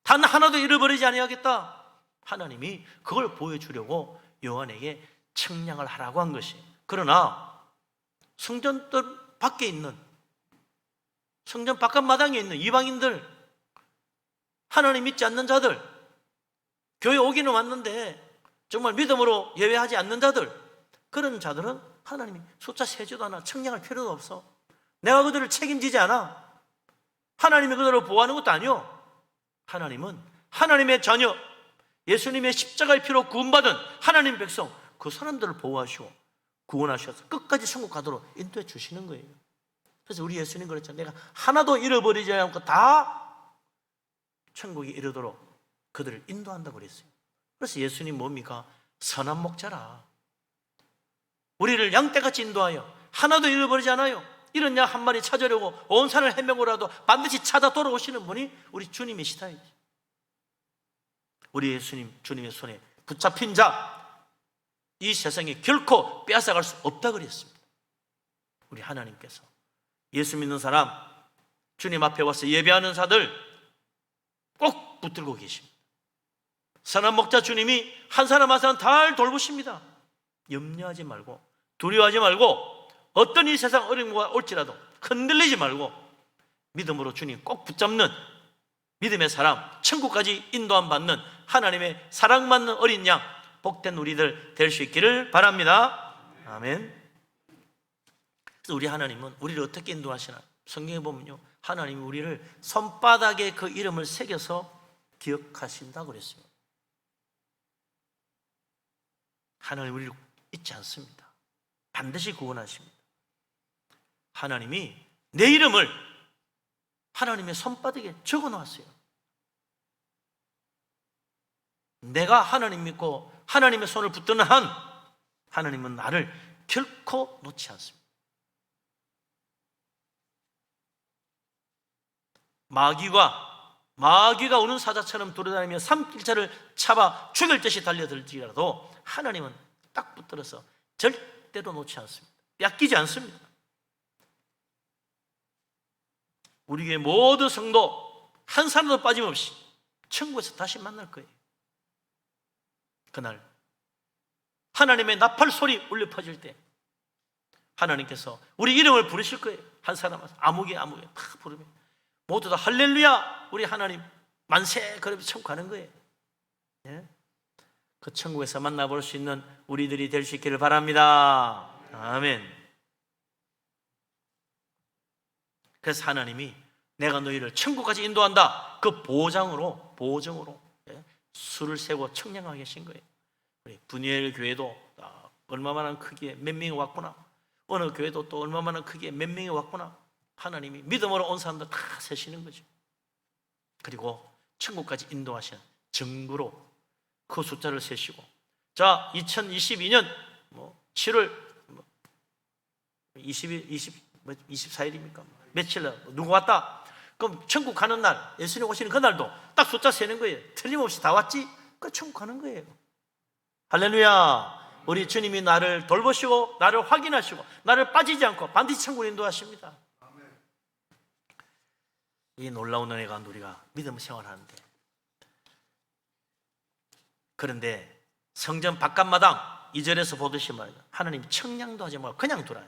단 하나도 잃어버리지 아니하겠다. 하나님이 그걸 보여주려고 요한에게 청량을 하라고 한 것이. 그러나 성전 밖에 있는 성전 바깥 마당에 있는 이방인들 하나님 믿지 않는 자들 교회 오기는 왔는데 정말 믿음으로 예배하지 않는 자들 그런 자들은 하나님이 숫자 세지도 않아 청량할 필요도 없어. 내가 그들을 책임지지 않아. 하나님이 그들을 보호하는 것도 아니요. 하나님은 하나님의 자녀 예수님의 십자가의 피로 구원받은 하나님 백성 그 사람들을 보호하시고 구원하셔서 끝까지 천국 가도록 인도해 주시는 거예요. 그래서 우리 예수님 그랬잖아요. 내가 하나도 잃어버리지 않고 다 천국에 이르도록 그들을 인도한다고 그랬어요. 그래서 예수님 뭡니까? 선한 목자라. 우리를 양떼같이 인도하여 하나도 잃어버리지 않아요. 이런 양 한 마리 찾으려고 온 산을 헤매고라도 반드시 찾아 돌아오시는 분이 우리 주님이시다. 우리 예수님 주님의 손에 붙잡힌 자 이 세상에 결코 빼앗아갈 수 없다 그랬습니다. 우리 하나님께서 예수 믿는 사람 주님 앞에 와서 예배하는 자들 꼭 붙들고 계십니다. 선한 목자 주님이 한 사람 한 사람 다 돌보십니다. 염려하지 말고 두려워하지 말고 어떤 이 세상 어려움과 올지라도 흔들리지 말고 믿음으로 주님 꼭 붙잡는 믿음의 사람 천국까지 인도함 받는 하나님의 사랑받는 어린 양 복된 우리들 될 수 있기를 바랍니다. 아멘. 그래서 우리 하나님은 우리를 어떻게 인도하시나 성경에 보면요 하나님이 우리를 손바닥에 그 이름을 새겨서 기억하신다고 그랬어요. 하나님 우리를 잊지 않습니다. 반드시 구원하십니다. 하나님이 내 이름을 하나님의 손바닥에 적어 놓았어요. 내가 하나님 믿고 하나님의 손을 붙드는 한 하나님은 나를 결코 놓지 않습니다. 마귀가 우는 사자처럼 돌아다니며 산길자를 잡아 죽일 듯이 달려들지라도 하나님은 딱 붙들어서 절대로 놓지 않습니다. 뺏기지 않습니다. 우리 교회 모든 성도 한 사람도 빠짐없이 천국에서 다시 만날 거예요. 그날 하나님의 나팔 소리 울려 퍼질 때 하나님께서 우리 이름을 부르실 거예요. 한 사람 아무개 다 부르면 모두 다 할렐루야 우리 하나님 만세 그러면서 천국 가는 거예요. 예? 그 천국에서 만나볼 수 있는 우리들이 될 수 있기를 바랍니다. 아멘. 그래서 하나님이 내가 너희를 천국까지 인도한다 그 보정으로 수를 세고 청량하게 하신 거예요. 우리 분이엘 교회도 얼마만한 크기에 몇 명이 왔구나, 어느 교회도 또 얼마만한 크기에 몇 명이 왔구나, 하나님이 믿음으로 온 사람들 다 세시는 거죠. 그리고 천국까지 인도하시는 증거로 그 숫자를 세시고, 자 2022년 7월 24일입니까? 며칠 날 누구 왔다? 그럼 천국 가는 날, 예수님 오시는 그날도 딱 숫자 세는 거예요. 틀림없이 다 왔지? 그 천국 가는 거예요. 할렐루야. 우리 주님이 나를 돌보시고 나를 확인하시고 나를 빠지지 않고 반드시 천국으로 인도하십니다. 이 놀라운 은혜 가운데 우리가 믿음 생활하는데, 그런데 성전 바깥마당 2절에서 보듯이 말이야, 하나님 청량도 하지 말고 그냥 두라,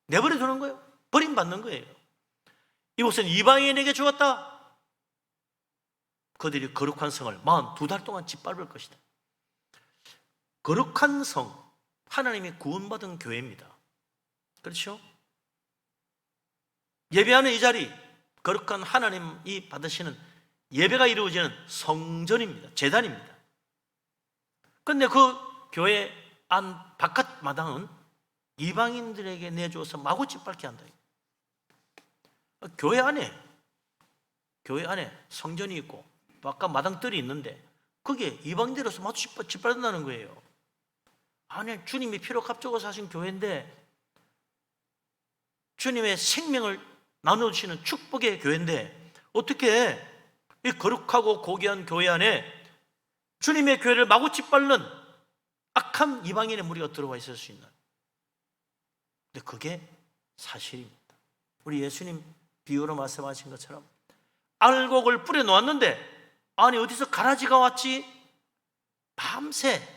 내버려 두는 거예요. 버림받는 거예요. 이곳은 이방인에게 주었다. 그들이 거룩한 성을 42달 동안 짓밟을 것이다. 거룩한 성, 하나님이 구원받은 교회입니다. 그렇죠? 예배하는 이 자리, 거룩한 하나님이 받으시는 예배가 이루어지는 성전입니다. 제단입니다. 그런데 그 교회 안 바깥 마당은 이방인들에게 내주어서 마구 짓밟게 한다. 교회 안에 성전이 있고 바깥 마당들이 있는데 그게 이방인들로서 마구 짓밟는다는 거예요. 아니, 주님이 피로 값주고 하신 교회인데, 주님의 생명을 나눠주시는 축복의 교회인데, 어떻게 이 거룩하고 고귀한 교회 안에 주님의 교회를 마구 짓밟는 악한 이방인의 무리가 들어와 있을 수 있나요? 근데 그게 사실입니다. 우리 예수님 비유로 말씀하신 것처럼 알곡을 뿌려 놓았는데, 아니 어디서 가라지가 왔지? 밤새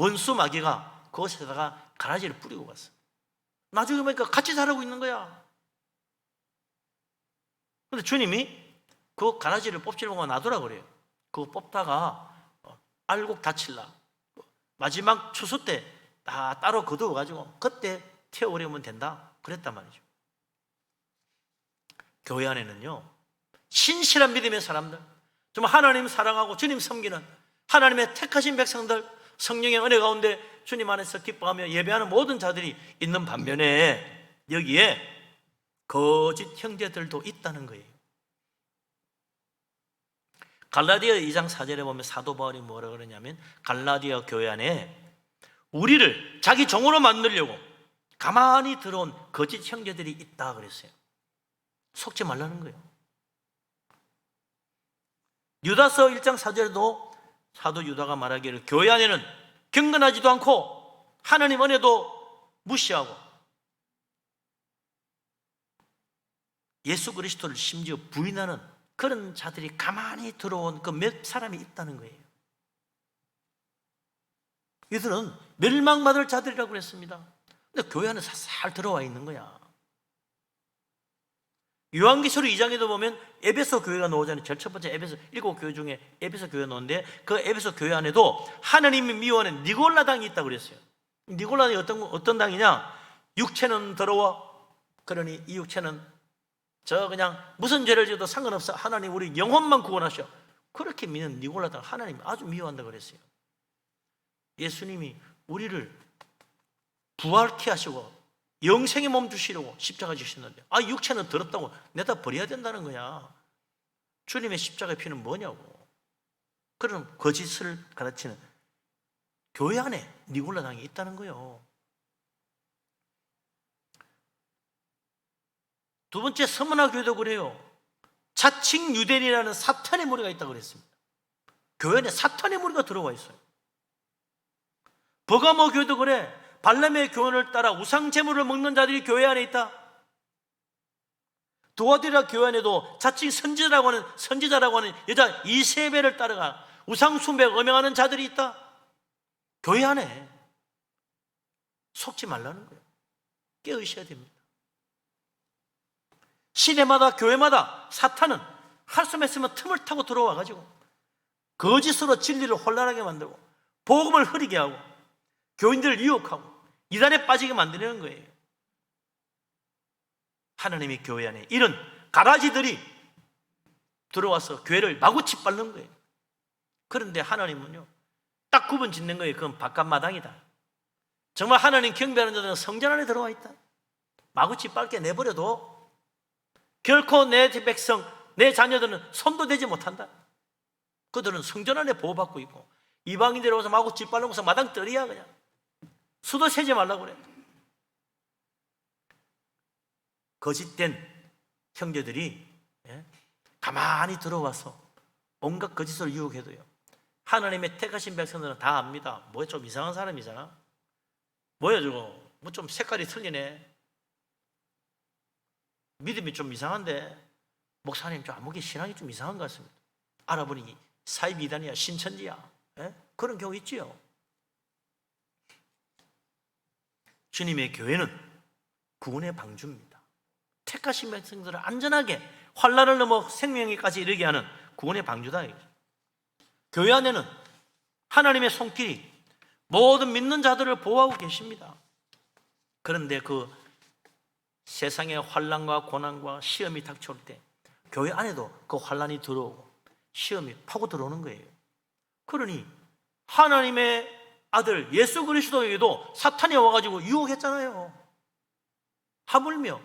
원수 마귀가 그것에다가 가라지를 뿌리고 갔어. 나중에 보니까 같이 자라고 있는 거야. 근데 주님이 그 가라지를 뽑지를 보고 놔두라 그래요. 그거 뽑다가 알곡 다칠라, 마지막 추수 때 다 따로 거두어가지고 그때 태워버리면 된다 그랬단 말이죠. 교회 안에는요, 신실한 믿음의 사람들, 정말 하나님 사랑하고 주님 섬기는 하나님의 택하신 백성들, 성령의 은혜 가운데 주님 안에서 기뻐하며 예배하는 모든 자들이 있는 반면에 여기에 거짓 형제들도 있다는 거예요. 갈라디아 2장 4절에 보면 사도 바울이 뭐라 그러냐면, 갈라디아 교회 안에 우리를 자기 종으로 만들려고 가만히 들어온 거짓 형제들이 있다 그랬어요. 속지 말라는 거예요. 유다서 1장 4절에도 사도 유다가 말하기를 교회 안에는 경건하지도 않고 하나님 은혜도 무시하고 예수 그리스도를 심지어 부인하는 그런 자들이 가만히 들어온 그 몇 사람이 있다는 거예요. 이들은 멸망받을 자들이라고 그랬습니다. 근데 교회 안에 살살 들어와 있는 거야. 요한계시록 2장에도 보면 에베소 교회가 나오잖아요. 제일 첫 번째 에베소 7교회 중에 에베소 교회가 나오는데, 그 에베소 교회 안에도 하나님이 미워하는 니골라 당이 있다고 그랬어요. 니골라 당이 어떤 당이냐? 육체는 더러워, 그러니 이 육체는 저 그냥 무슨 죄를 지어도 상관없어. 하나님 우리 영혼만 구원하셔. 그렇게 믿는 니골라당 하나님 아주 미워한다 그랬어요. 예수님이 우리를 부활케 하시고 영생의 몸 주시려고 십자가 지셨는데 육체는 더럽다고 내다 버려야 된다는 거야. 주님의 십자가의 피는 뭐냐고. 그런 거짓을 가르치는 교회 안에 니골라당이 있다는 거예요. 두 번째, 서머나 교회도 그래요. 자칭 유대인이라는 사탄의 무리가 있다고 그랬습니다. 교회 안에 사탄의 무리가 들어와 있어요. 버가모 교회도 그래. 발람의 교훈을 따라 우상 제물을 먹는 자들이 교회 안에 있다. 두아디라 교회 안에도 자칭 선지자라고 하는 여자 이세벨을 따라가 우상 숭배에 음행하는 자들이 있다. 교회 안에 속지 말라는 거예요. 깨어있어야 됩니다. 시대마다 교회마다 사탄은 할 수만 있으면 틈을 타고 들어와가지고 거짓으로 진리를 혼란하게 만들고 복음을 흐리게 하고 교인들을 유혹하고 이단에 빠지게 만드는 거예요. 하나님의 교회 안에 이런 가라지들이 들어와서 교회를 마구치 밟는 거예요. 그런데 하나님은요, 딱 구분 짓는 거예요. 그건 바깥마당이다. 정말 하나님 경배하는 자들은 성전 안에 들어와 있다. 마구치 밟게 내버려도 결코 내 백성, 내 자녀들은 손도 대지 못한다. 그들은 성전 안에 보호받고 있고 이방인들이 와서 마구 짓밟으면서 마당 떨이야. 그냥 수도 세지 말라고 그래. 거짓된 형제들이 가만히 들어와서 온갖 거짓을 유혹해도요, 하나님의 택하신 백성들은 다 압니다. 뭐야, 좀 이상한 사람이잖아. 뭐야 저거, 뭐 좀 색깔이 틀리네, 믿음이 좀 이상한데, 목사님 좀 아무게 신앙이 좀 이상한 것 같습니다. 알아보니 사이비단이야, 신천지야. 그런 경우 있지요. 주님의 교회는 구원의 방주입니다. 택하신 백성들을 안전하게 환난을 넘어 생명에까지 이르게 하는 구원의 방주다. 교회 안에는 하나님의 손길이 모든 믿는 자들을 보호하고 계십니다. 그런데 그 세상의 환난과 고난과 시험이 닥쳐올 때 교회 안에도 그 환난이 들어오고 시험이 파고 들어오는 거예요. 그러니 하나님의 아들 예수 그리스도에게도 사탄이 와가지고 유혹했잖아요. 하물며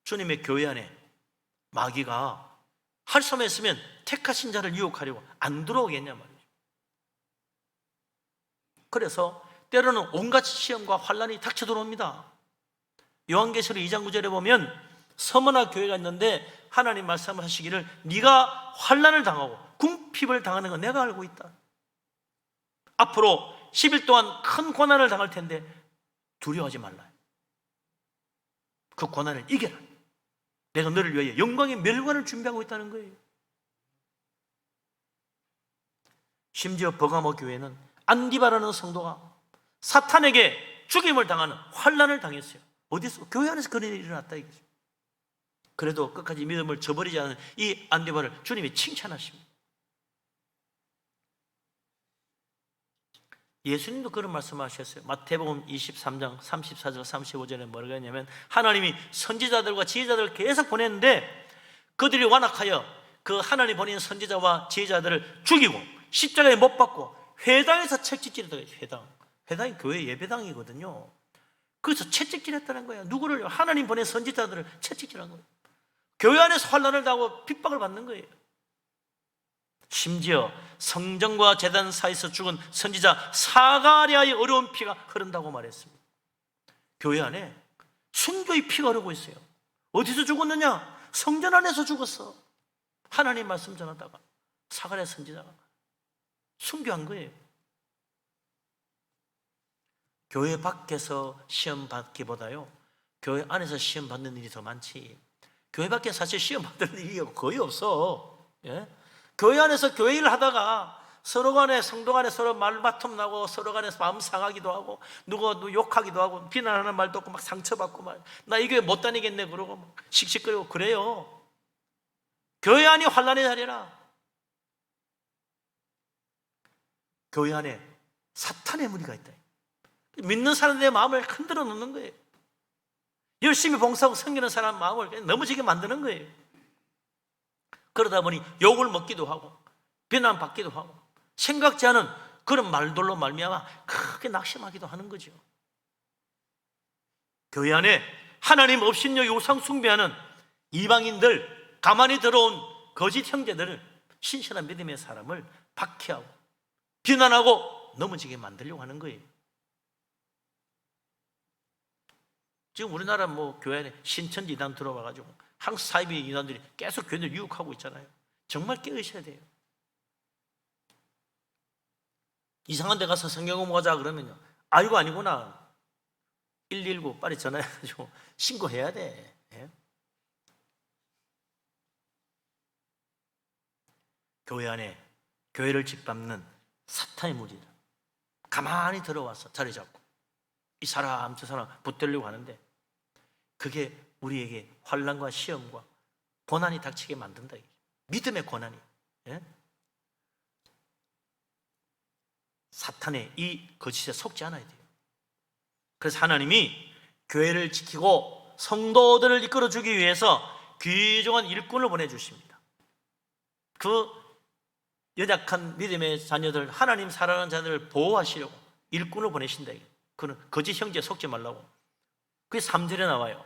주님의 교회 안에 마귀가 할 수만 있으면 택하신 자를 유혹하려고 안 들어오겠냐 말이죠. 그래서 때로는 온갖 시험과 환난이 닥쳐 들어옵니다. 요한계시록 2장 9절에 보면 서머나 교회가 있는데 하나님 말씀하시기를 네가 환난을 당하고 궁핍을 당하는 건 내가 알고 있다. 앞으로 10일 동안 큰 고난을 당할 텐데 두려워하지 말라. 그 고난을 이겨라. 내가 너를 위하여 영광의 멸관을 준비하고 있다는 거예요. 심지어 버가모 교회는 안디바라는 성도가 사탄에게 죽임을 당하는 환난을 당했어요. 어디서? 교회 안에서 그런 일이 일어났다 이거죠. 그래도 끝까지 믿음을 저버리지 않은 이 안디바를 주님이 칭찬하십니다. 예수님도 그런 말씀하셨어요. 마태복음 23장 34절 35절에 뭐라고 했냐면 하나님이 선지자들과 지혜자들을 계속 보냈는데 그들이 완악하여 그 하나님 보낸 선지자와 지혜자들을 죽이고 십자가에 못 박고 회당에서 채찍질했다. 회당이 교회 예배당이거든요. 그래서 채찍질했다는 거예요. 누구를? 하나님 보낸 선지자들을 채찍질한 거예요. 교회 안에서 환난을 당하고 핍박을 받는 거예요. 심지어 성전과 제단 사이에서 죽은 선지자 사가랴의 어려운 피가 흐른다고 말했습니다. 교회 안에 순교의 피가 흐르고 있어요. 어디서 죽었느냐? 성전 안에서 죽었어. 하나님 말씀 전하다가 사가랴 선지자가 순교한 거예요. 교회 밖에서 시험 받기보다요, 교회 안에서 시험 받는 일이 더 많지. 교회 밖에 사실 시험 받는 일이 거의 없어. 교회 안에서 교회 일을 하다가 서로 간에 성도 간에 서로 말다툼 나고 서로 간에 마음 상하기도 하고 누가 욕하기도 하고 비난하는 말도 없고 막 상처받고 나 이 교회 못 다니겠네 그러고 막 씩씩거리고 그래요. 교회 안이 환난의 자리라. 교회 안에 사탄의 무리가 있다. 믿는 사람들의 마음을 흔들어 놓는 거예요. 열심히 봉사하고 섬기는 사람 마음을 그냥 넘어지게 만드는 거예요. 그러다 보니 욕을 먹기도 하고 비난받기도 하고 생각지 않은 그런 말들로 말미암아 크게 낙심하기도 하는 거죠. 교회 안에 하나님 업신여기 우상 숭배하는 이방인들, 가만히 들어온 거짓 형제들을 신실한 믿음의 사람을 박해하고 비난하고 넘어지게 만들려고 하는 거예요. 지금 우리나라 교회 안에 신천지 이단 들어와가지고 한국 사이비 이단들이 계속 교회를 유혹하고 있잖아요. 정말 깨우셔야 돼요. 이상한 데 가서 성경 공부하자 그러면요, 아이고 아니구나, 119 빨리 전화해가지고 신고해야 돼. 예? 교회 안에 교회를 짓밟는 사탄의 무리들 가만히 들어와서 자리 잡고 이 사람 저 사람 붙들려고 하는데, 그게 우리에게 환난과 시험과 고난이 닥치게 만든다. 믿음의 고난이. 예? 사탄의 이 거짓에 속지 않아야 돼요. 그래서 하나님이 교회를 지키고 성도들을 이끌어주기 위해서 귀중한 일꾼을 보내주십니다. 그 연약한 믿음의 자녀들, 하나님 사랑하는 자들을 보호하시려고 일꾼을 보내신다. 그는 거짓 형제에 속지 말라고. 그게 3절에 나와요.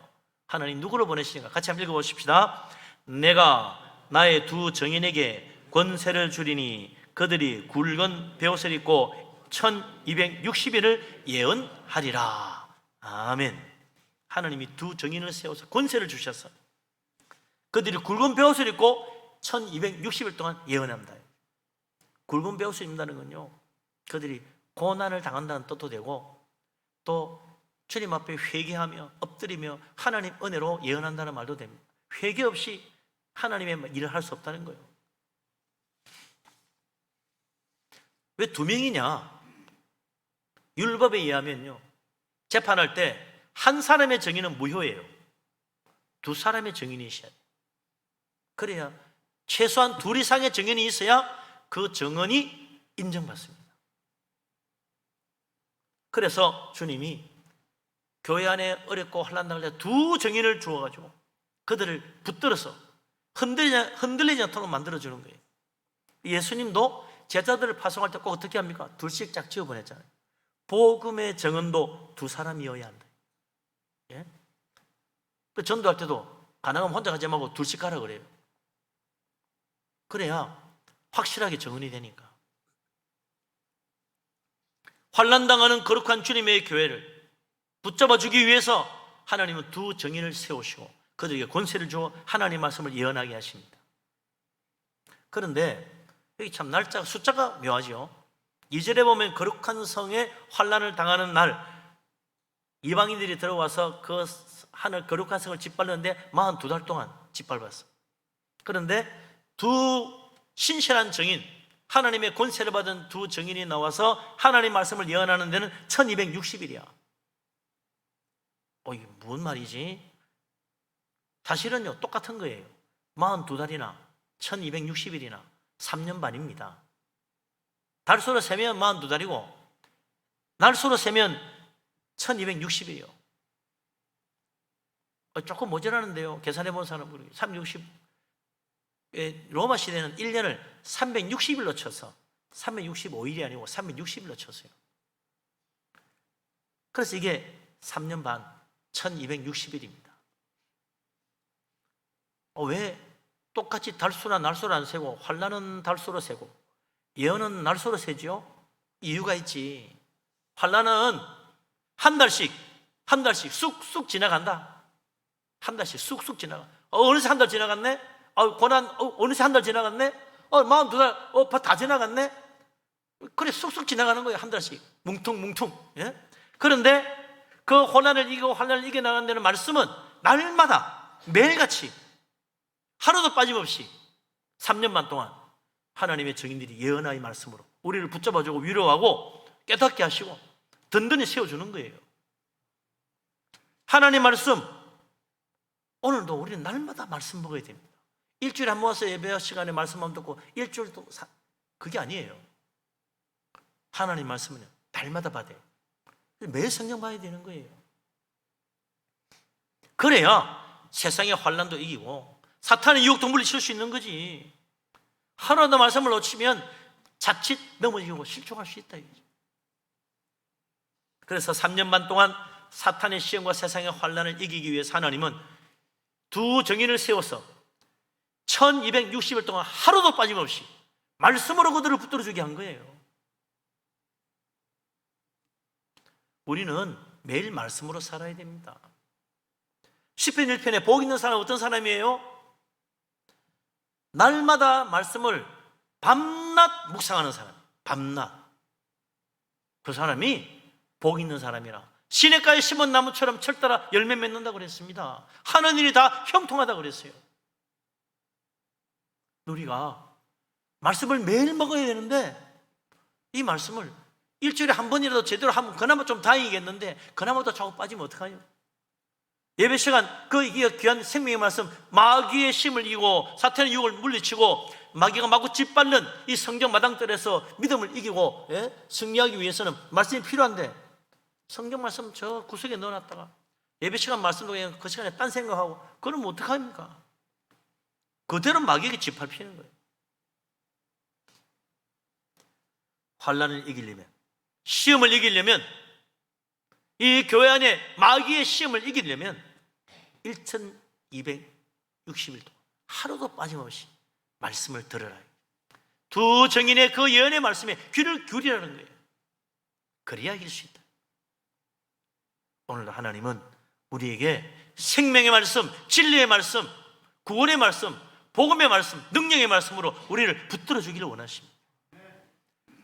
하나님 누구를 보내시는가? 같이 한번 읽어보십시다. 내가 나의 두 정인에게 권세를 주리니 그들이 굵은 베옷을 입고 1260일을 예언하리라. 아멘. 하나님이 두 정인을 세워서 권세를 주셔서 그들이 굵은 베옷을 입고 1260일 동안 예언합니다. 굵은 베옷을 입는다는 건요, 그들이 고난을 당한다는 뜻도 되고, 또 주님 앞에 회개하며 엎드리며 하나님 은혜로 예언한다는 말도 됩니다. 회개 없이 하나님의 일을 할 수 없다는 거예요. 왜 두 명이냐? 율법에 의하면요, 재판할 때 한 사람의 증인은 무효예요. 두 사람의 증인이 있어야 돼요. 그래야 최소한 둘 이상의 증인이 있어야 그 증언이 인정받습니다. 그래서 주님이 교회 안에 어렵고 환난 당할 때 두 증인을 주어가지고 그들을 붙들어서 흔들리지 않도록 만들어주는 거예요. 예수님도 제자들을 파송할 때 꼭 어떻게 합니까? 둘씩 짝 지어 보냈잖아요. 복음의 증언도 두 사람이어야 한다. 예? 그 전도할 때도 가능하면 혼자 가지 말고 둘씩 가라 그래요. 그래야 확실하게 증언이 되니까. 환난당하는 거룩한 주님의 교회를 붙잡아 주기 위해서 하나님은 두 증인을 세우시고 그들에게 권세를 주어 하나님 말씀을 예언하게 하십니다. 그런데 여기 참 날짜가, 숫자가 묘하죠. 2절에 보면 거룩한 성에 환난을 당하는 날 이방인들이 들어와서 그 하늘 거룩한 성을 짓밟는데 42달 동안 짓밟았어. 그런데 두 신실한 증인, 하나님의 권세를 받은 두 증인이 나와서 하나님 말씀을 예언하는 데는 1260일이야. 이게 무슨 말이지? 사실은요, 똑같은 거예요. 42달이나 1260일이나 3년 반입니다. 달수로 세면 42달이고 날수로 세면 1260일이요. 조금 모자라는데요. 계산해 본 사람은 360, 로마 시대는 1년을 360일로 쳐서 365일이 아니고 360일로 쳤어요. 그래서 이게 3년 반 1260일입니다. 왜 똑같이 달수나 날수로 안 세고 환난은 달수로 세고 예언은 날수로 세죠? 이유가 있지. 환난은 한 달씩 쑥쑥 지나간다. 한 달씩 쑥쑥 지나가. 어느새 한 달 지나갔네? 고난 어느새 한 달 지나갔네? 42달 다 지나갔네? 그래 쑥쑥 지나가는 거예요. 한 달씩 뭉퉁뭉퉁. 예? 그런데 그 고난을 이기고 환난을 이겨나가는 데는 말씀은 날마다 매일같이 하루도 빠짐없이 3년 반 동안 하나님의 증인들이 예언의 말씀으로 우리를 붙잡아주고 위로하고 깨닫게 하시고 든든히 세워주는 거예요. 하나님 말씀, 오늘도 우리는 날마다 말씀 먹어야 됩니다. 일주일에 한 번 와서 예배 시간에 말씀만 듣고 일주일도 그게 아니에요. 하나님 말씀은 날마다 받아요. 매일 성경 봐야 되는 거예요. 그래야 세상의 환난도 이기고 사탄의 유혹도 물리칠 수 있는 거지. 하루라도 말씀을 놓치면 자칫 넘어지고 실족할 수 있다. 그래서 3년 반 동안 사탄의 시험과 세상의 환난을 이기기 위해서 하나님은 두 정인을 세워서 1260일 동안 하루도 빠짐없이 말씀으로 그들을 붙들어주게 한 거예요. 우리는 매일 말씀으로 살아야 됩니다. 시편 1편에 복 있는 사람은 어떤 사람이에요? 날마다 말씀을 밤낮 묵상하는 사람. 밤낮. 그 사람이 복 있는 사람이라. 시냇가에 심은 나무처럼 철따라 열매 맺는다고 그랬습니다. 하는 일이 다 형통하다고 그랬어요. 우리가 말씀을 매일 먹어야 되는데 이 말씀을 일주일에 한 번이라도 제대로 하면 그나마 좀 다행이겠는데 그나마도 자꾸 빠지면 어떡하요? 예배 시간 그 귀한 생명의 말씀, 마귀의 심을 이기고 사탄의 유혹을 물리치고 마귀가 마구 짓밟는 이 성경 마당들에서 믿음을 이기고 승리하기 위해서는 말씀이 필요한데 성경 말씀 저 구석에 넣어놨다가 예배 시간 말씀도 그냥 그 시간에 딴 생각하고 그러면 어떡합니까? 그대로 마귀에게 짓밟히는 거예요. 환난을 이기려면, 시험을 이기려면, 이 교회 안에 마귀의 시험을 이기려면 1260일 동안 하루도 빠짐없이 말씀을 들으라. 두 정인의 그 예언의 말씀에 귀를 기울이라는 거예요. 그래야 이길 수 있다. 오늘도 하나님은 우리에게 생명의 말씀, 진리의 말씀, 구원의 말씀, 복음의 말씀, 능력의 말씀으로 우리를 붙들어 주기를 원하십니다.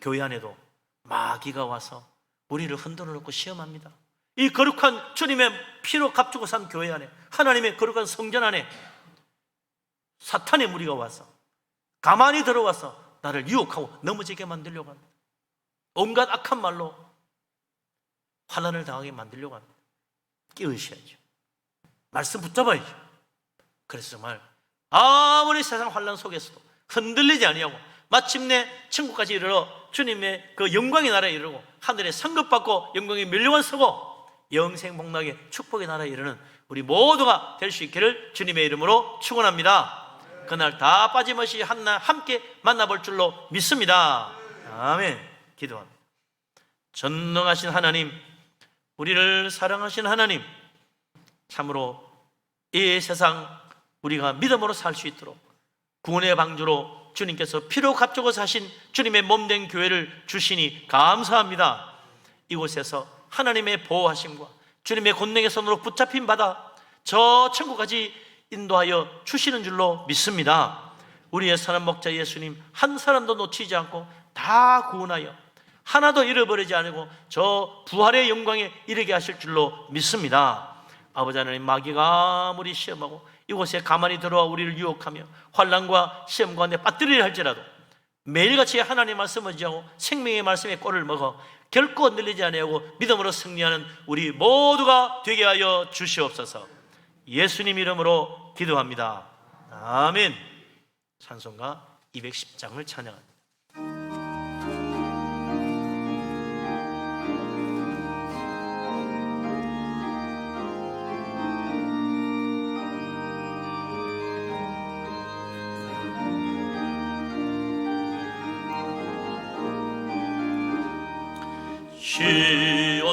교회 안에도 마귀가 와서 우리를 흔들어 놓고 시험합니다. 이 거룩한 주님의 피로 값주고 산 교회 안에, 하나님의 거룩한 성전 안에 사탄의 무리가 와서 가만히 들어와서 나를 유혹하고 넘어지게 만들려고 합니다. 온갖 악한 말로 환난을 당하게 만들려고 합니다. 깨우셔야죠. 말씀 붙잡아야죠. 그래서 정말 아무리 세상 환난 속에서도 흔들리지 아니하고 마침내 천국까지 이르러 주님의 그 영광의 나라에 이르고 하늘에 상급받고 영광의 멸류관 서고 영생 복락의 축복의 나라에 이르는 우리 모두가 될 수 있기를 주님의 이름으로 축원합니다. 그날 다 빠짐없이 한날 함께 만나볼 줄로 믿습니다. 아멘. 기도합니다. 전능하신 하나님, 우리를 사랑하신 하나님, 참으로 이 세상 우리가 믿음으로 살 수 있도록 구원의 방주로 주님께서 피로 값주고 사신 주님의 몸된 교회를 주시니 감사합니다. 이곳에서 하나님의 보호하심과 주님의 권능의 손으로 붙잡힌 바다 저 천국까지 인도하여 주시는 줄로 믿습니다. 우리의 선한 목자 예수님 한 사람도 놓치지 않고 다 구원하여 하나도 잃어버리지 않고 저 부활의 영광에 이르게 하실 줄로 믿습니다. 아버지 하나님, 마귀가 아무리 시험하고 이곳에 가만히 들어와 우리를 유혹하며 환난과 시험 가운데 빠뜨리려 할지라도 매일같이 하나님의 말씀을 의지하고 생명의 말씀에 꼴을 먹어 결코 흔들리지 아니하고 믿음으로 승리하는 우리 모두가 되게 하여 주시옵소서. 예수님 이름으로 기도합니다. 아멘. 찬송가 210장을 찬양합니다.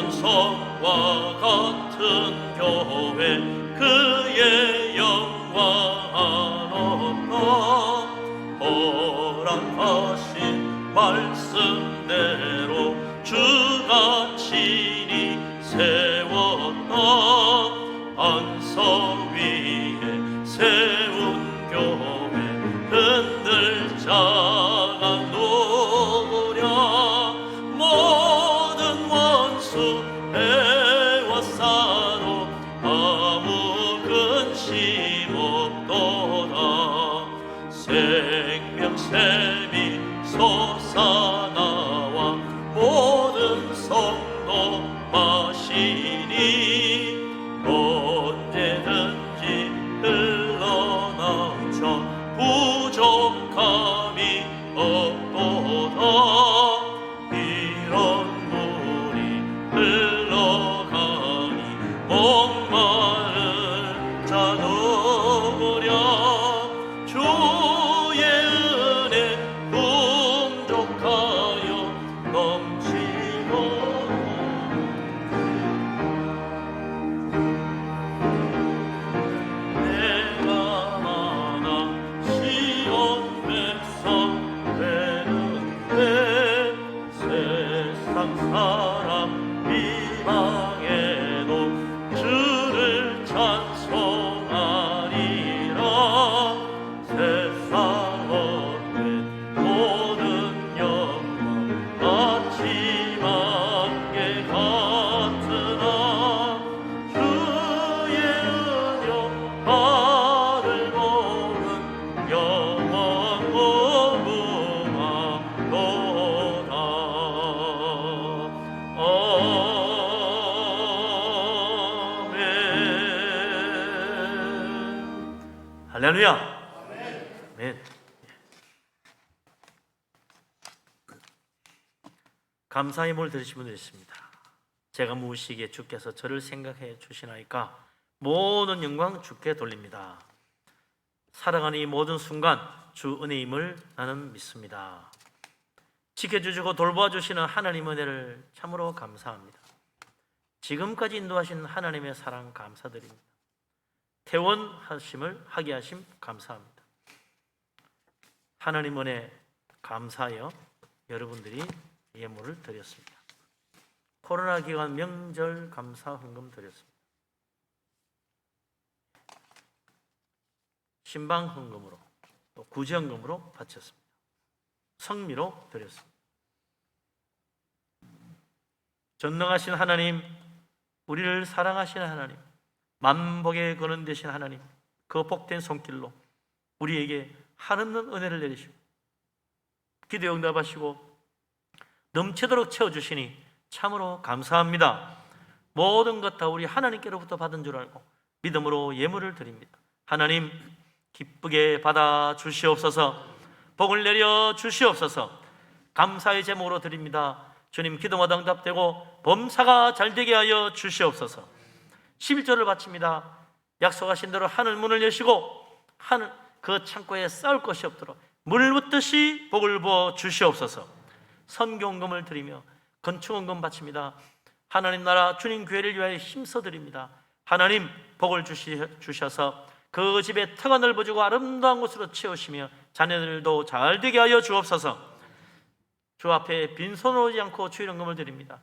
시온성과 같은 교회 그의 영광 안없다 허락하신 말씀대로 주가 친히 세웠다 안성 위에 세운 교회 흔들 자가 노랴 모든 원수 애워싸도 아무 근심 없도다 생명샘이 솟아나와 모든 성도 마시니 언제든지 흘러넘쳐 부족함이 없도다 이런 물이 흘러가니 목마른 할렐루야. 아멘. 감사의 몸을 들으신 분들 있습니다. 제가 무엇이기에 주께서 저를 생각해 주시나이까 모든 영광 주께 돌립니다. 살아가는 이 모든 순간 주 은혜임을 나는 믿습니다. 지켜주시고 돌보아주시는 하나님 은혜를 참으로 감사합니다. 지금까지 인도하신 하나님의 사랑 감사드립니다. 태원하심을 하게 하심 감사합니다. 하나님 은혜 감사하여 여러분들이 예물을 드렸습니다. 코로나 기간 명절 감사 헌금 드렸습니다. 신방 헌금으로 또 구제 헌금으로 바쳤습니다. 성미로 드렸습니다. 전능하신 하나님, 우리를 사랑하시는 하나님, 만복의 근원 되신 하나님, 그 복된 손길로 우리에게 한없는 은혜를 내리시고 기도 응답하시고 넘치도록 채워주시니 참으로 감사합니다. 모든 것 다 우리 하나님께로부터 받은 줄 알고 믿음으로 예물을 드립니다. 하나님 기쁘게 받아 주시옵소서. 복을 내려 주시옵소서. 감사의 제목으로 드립니다. 주님 기도마다 응답되고 범사가 잘되게 하여 주시옵소서. 11조를 바칩니다. 약속하신 대로 하늘 문을 여시고 하늘 그 창고에 쌓을 것이 없도록 물 붓듯이 복을 부어 주시옵소서. 선교헌금을 드리며 건축헌금 바칩니다. 하나님 나라 주님 교회를 위하여 힘써 드립니다. 하나님 복을 주셔서 그 집에 터가 넓어지고 아름다운 곳으로 채우시며 자녀들도 잘되게 하여 주옵소서. 주 앞에 빈손으로 오지 않고 주일 헌금을 드립니다.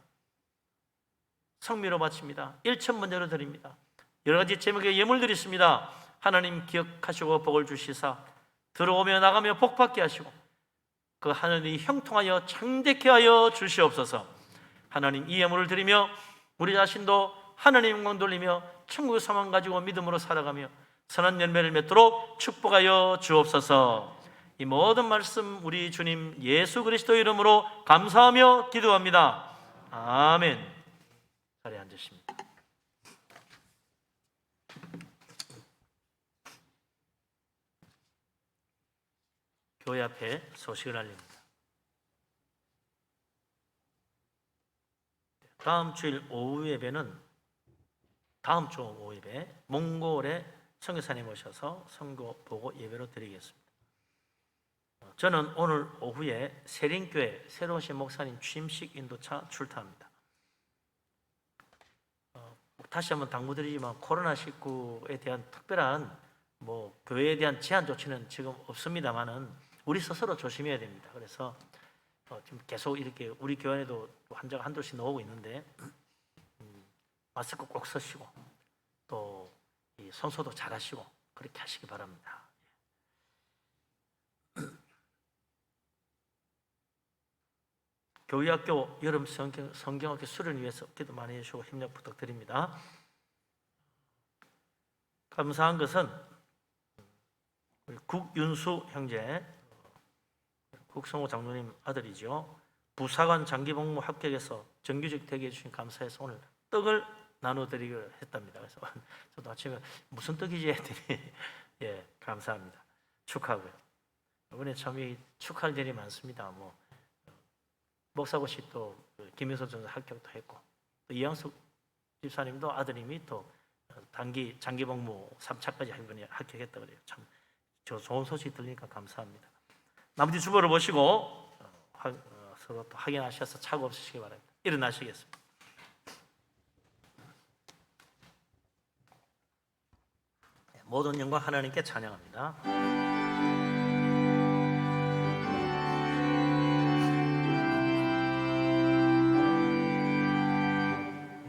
성미로 바칩니다. 1,000번제로 드립니다. 여러 가지 제목의 예물 드렸습니다. 하나님 기억하시고 복을 주시사 들어오며 나가며 복받게 하시고 그 하늘이 형통하여 창대케 하여 주시옵소서. 하나님 이 예물을 드리며 우리 자신도 하나님 영광 돌리며 천국의 소망 가지고 믿음으로 살아가며 선한 열매를 맺도록 축복하여 주옵소서. 이 모든 말씀 우리 주님 예수 그리스도의 이름으로 감사하며 기도합니다. 아멘. 자리에 앉으십니다. 교회 앞에 소식을 알립니다. 다음 주일 오후 예배는 다음 주 오후 예배 몽골에 선교사님 오셔서 선교 보고 예배로 드리겠습니다. 저는 오늘 오후에 세린교회 새로 오신 목사님 취임식 인도차 출타합니다. 다시 한번 당부드리지만 코로나19에 대한 특별한 교회에 대한 제한 조치는 지금 없습니다만은 우리 스스로 조심해야 됩니다. 그래서 지금 계속 이렇게 우리 교회에도 환자가 한둘씩 나오고 있는데 마스크 꼭 쓰시고 또 이 손소독 잘 하시고 그렇게 하시기 바랍니다. 교회학교 여름 성경학교 수련을 위해서 기도 많이 해주시고 협력 부탁드립니다. 감사한 것은 우리 국윤수 형제, 국성호 장로님 아들이죠. 부사관 장기복무 합격해서 정규직 되게 해주신 감사해서 오늘 떡을 나눠드리기로 했답니다. 그래서 저도 아침에 무슨 떡이지 했더니 예, 감사합니다. 축하하고요. 이번에 참 축하할 일이 많습니다. 목사고시 또 김효선 전사 합격도 했고 또 이양숙 집사님도 아드님이 또 장기복무 3차까지 이번에 합격했다고 그래요. 참 저 좋은 소식 들으니까 감사합니다. 나머지 주보를 보시고 서로 또 확인하셔서 착오 없으시기 바랍니다. 일어나시겠습니다. 모든 영광 하나님께 찬양합니다.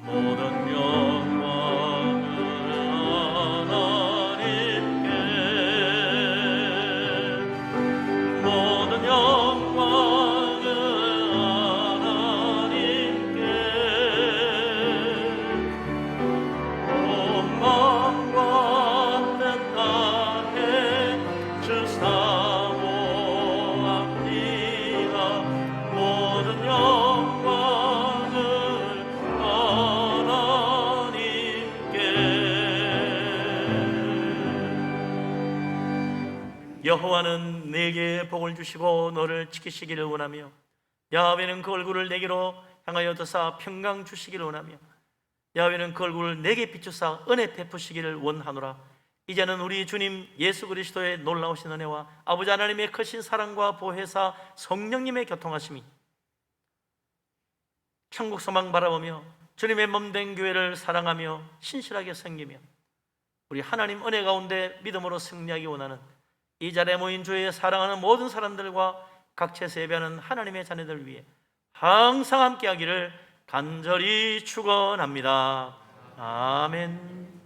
모든 영광은 하나님께, 모든 영광은 하나님께, 온 마음과 뜻 다해 주 사모합니다. 모든 영광을 하나님께 여호와는 내게 복을 주시고 너를 지키시기를 원하며 야훼는 그 얼굴을 내게로 향하여 드사 평강 주시기를 원하며 야훼는 그 얼굴을 내게 비추사 은혜 베푸시기를 원하노라. 이제는 우리 주님 예수 그리스도의 놀라우신 은혜와 아버지 하나님의 크신 사랑과 보혜사 성령님의 교통하심이 천국 소망 바라보며 주님의 몸된 교회를 사랑하며 신실하게 섬기며 우리 하나님 은혜 가운데 믿음으로 승리하기 원하는 이 자리에 모인 주의 사랑하는 모든 사람들과 각처에서 예배하는 하나님의 자녀들 위해 항상 함께하기를 간절히 축원합니다. 아멘.